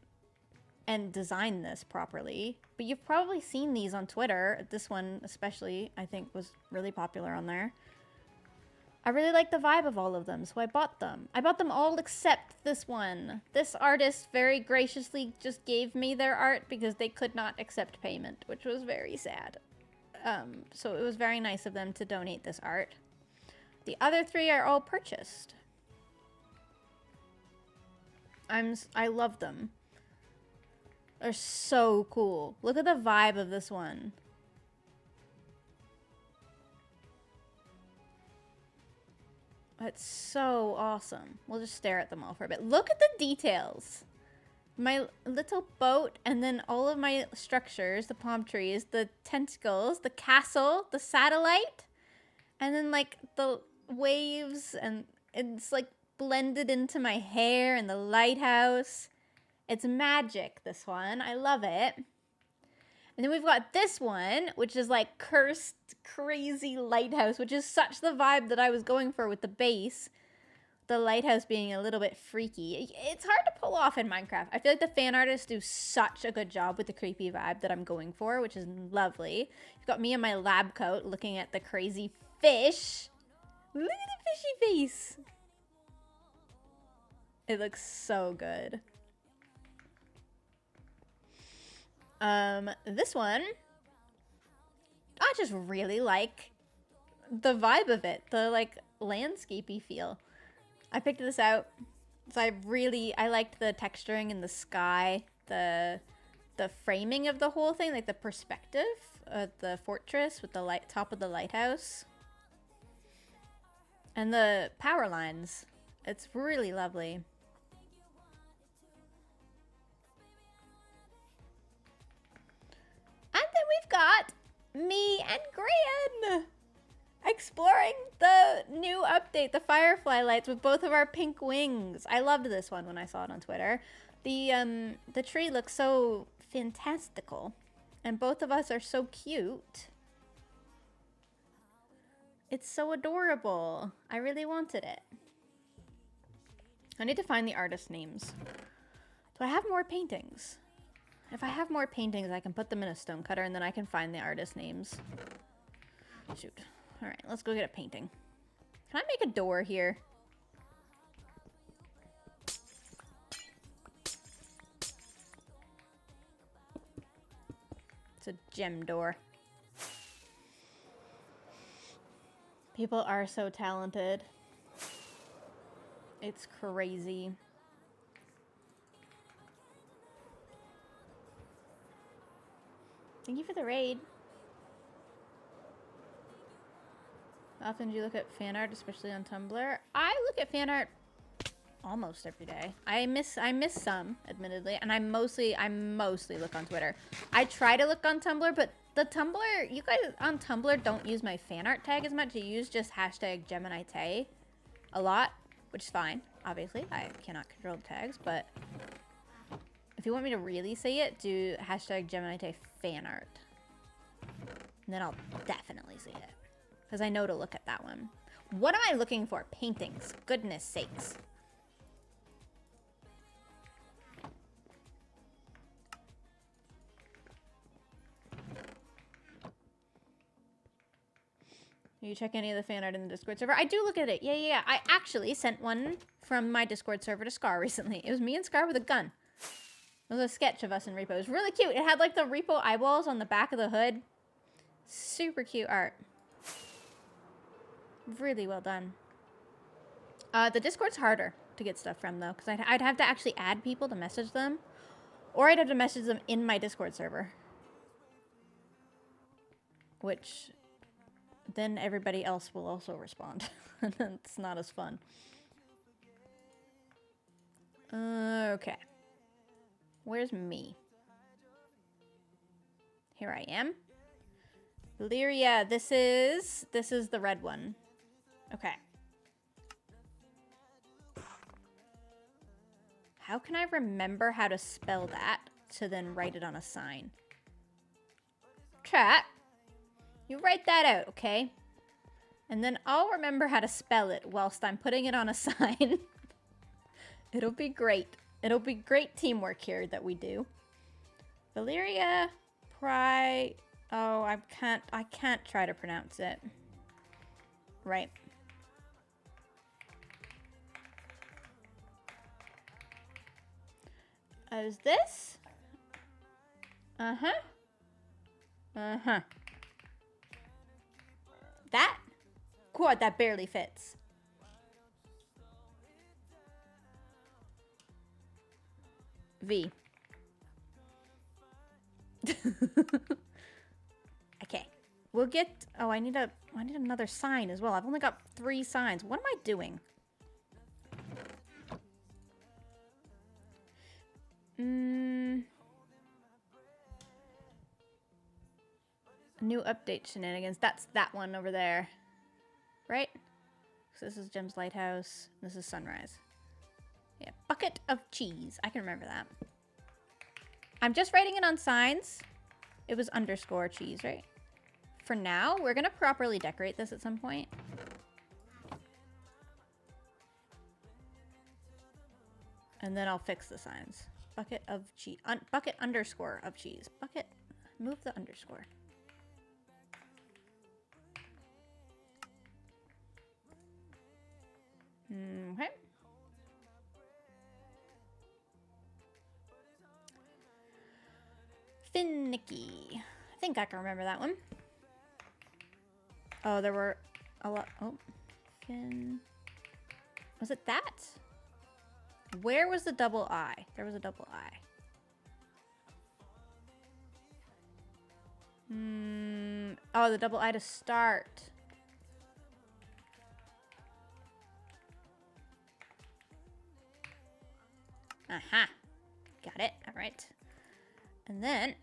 And design this properly. But you've probably seen these on Twitter. This one especially, I think, was really popular on there. I really like the vibe of all of them, so I bought them. I bought them all except this one. This artist very graciously just gave me their art because they could not accept payment, which was very sad. So it was very nice of them to donate this art. The other three are all purchased. I love them. They're so cool. Look at the vibe of this one. That's so awesome. We'll just stare at them all for a bit. Look at the details. My little boat and then all of my structures, the palm trees, the tentacles, the castle, the satellite, and then like the waves, and it's like blended into my hair and the lighthouse. It's magic, this one. I love it. And then we've got this one, which is like cursed, crazy lighthouse, which is such the vibe that I was going for with the base. The lighthouse being a little bit freaky. It's hard to pull off in Minecraft. I feel like the fan artists do such a good job with the creepy vibe that I'm going for, which is lovely. You've got me in my lab coat looking at the crazy fish. Look at the fishy face. It looks so good. This one, I just really like the vibe of it, the like landscapey feel. I picked this out, so I liked the texturing in the sky, the framing of the whole thing, like the perspective of the fortress with the top of the lighthouse, and the power lines. It's really lovely. And then we've got me and Gran exploring the new update, the Firefly lights with both of our pink wings. I loved this one when I saw it on Twitter. The tree looks so fantastical, and both of us are so cute. It's so adorable. I really wanted it. I need to find the artist names. Do I have more paintings? If I have more paintings, I can put them in a stone cutter and then I can find the artist names. Shoot. Alright, let's go get a painting. Can I make a door here? It's a gem door. People are so talented. It's crazy. Thank you for the raid. How often do you look at fan art, especially on Tumblr? I look at fan art almost every day. I miss some, admittedly, and I mostly look on Twitter. I try to look on Tumblr, but the Tumblr, you guys on Tumblr don't use my fan art tag as much. You use just hashtag GeminiTay a lot, which is fine. Obviously, I cannot control the tags, but if you want me to really say it, do hashtag GeminiTay fan art. And then I'll definitely see it. Because I know to look at that one. What am I looking for? Paintings. Goodness sakes. You check any of the fan art in the Discord server? I do look at it. Yeah. I actually sent one from my Discord server to Scar recently. It was me and Scar with a gun. It was a sketch of us in Repo. It was really cute. It had like the Repo eyeballs on the back of the hood. Super cute art. Really well done. The Discord's harder to get stuff from, though, because I'd have to actually add people to message them, or I'd have to message them in my Discord server, which then everybody else will also respond, and it's not as fun. Okay. Where's me? Here I am. Lyria, this is the red one. Okay. How can I remember how to spell that to then write it on a sign? Chat, you write that out, okay? And then I'll remember how to spell it whilst I'm putting it on a sign. It'll be great. It'll be great teamwork here that we do. Valyria Pri... Oh, I can't try to pronounce it. Right. Is this? Uh-huh. Uh-huh. That? God, that barely fits. V. Okay. We'll get... Oh, I need another sign as well. I've only got 3 signs. What am I doing? New update shenanigans. That's that one over there. Right? So this is Gem's Lighthouse. This is Sunrise. Yeah, bucket of cheese. I can remember that. I'm just writing it on signs. It was underscore cheese, right? For now, we're going to properly decorate this at some point. And then I'll fix the signs. Bucket of cheese. Bucket underscore of cheese. Bucket. Move the underscore. Okay. Finicky. I think I can remember that one. Oh, there were a lot. Oh, Fin. Was it that? Where was the double I? There was a double I. Oh, the double I to start. Aha. Got it. All right. And then,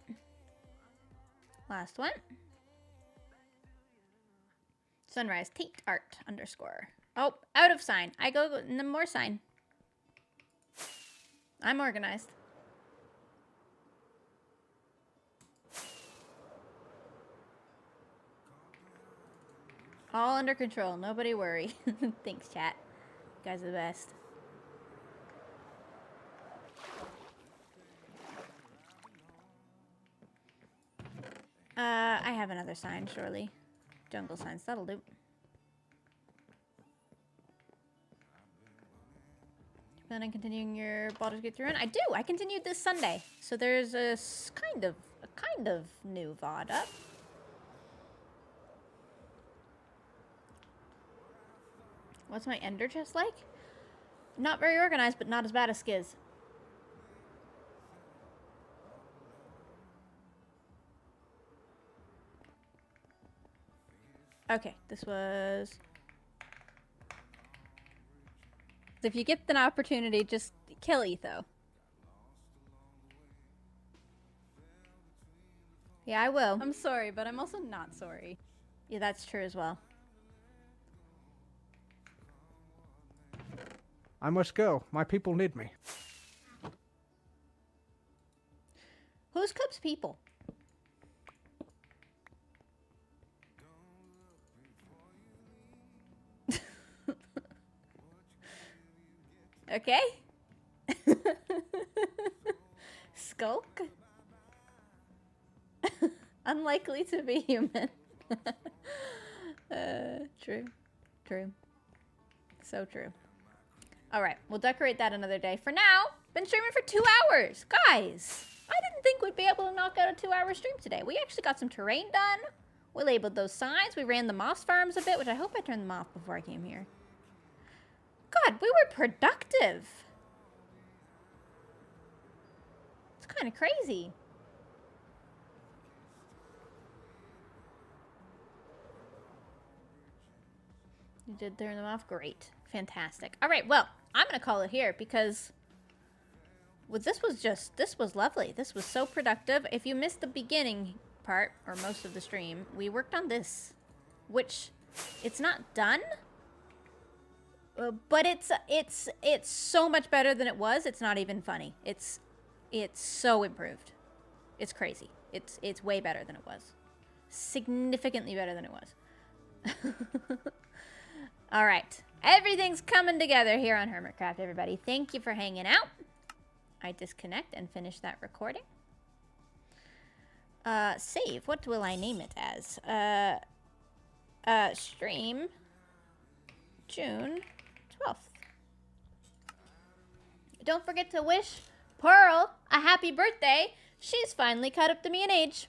last one. Sunrise Tate Art underscore. Oh, out of sign. I go no more sign. I'm organized. All under control. Nobody worry. Thanks, chat. You guys are the best. I have another sign, surely. Jungle signs, that'll do. Then I'm continuing your Baldur's Gate 3 run. I do. I continued this Sunday, so there's a kind of new VOD up. What's my ender chest like? Not very organized, but not as bad as Skiz. Okay, this was... If you get an opportunity, just kill Etho. Yeah, I will. I'm sorry, but I'm also not sorry. Yeah, that's true as well. I must go. My people need me. Who's Cub's people? Okay. Skulk? Unlikely to be human. True. True. So true. Alright, we'll decorate that another day. For now, been streaming for 2 hours. Guys, I didn't think we'd be able to knock out a 2-hour stream today. We actually got some terrain done. We labeled those signs. We ran the moss farms a bit, which I hope I turned them off before I came here. God, we were productive. It's kind of crazy. You did turn them off? Great. Fantastic. All right, well, I'm going to call it here because this was lovely. This was so productive. If you missed the beginning part, or most of the stream, we worked on this, which it's not done. But it's so much better than it was. It's not even funny. It's so improved. It's crazy. It's way better than it was. Significantly better than it was. All right. Everything's coming together here on Hermitcraft, everybody. Thank you for hanging out. I disconnect and finish that recording. Save. What will I name it as? Stream June 12th. Don't forget to wish Pearl a happy birthday. She's finally caught up to me in age.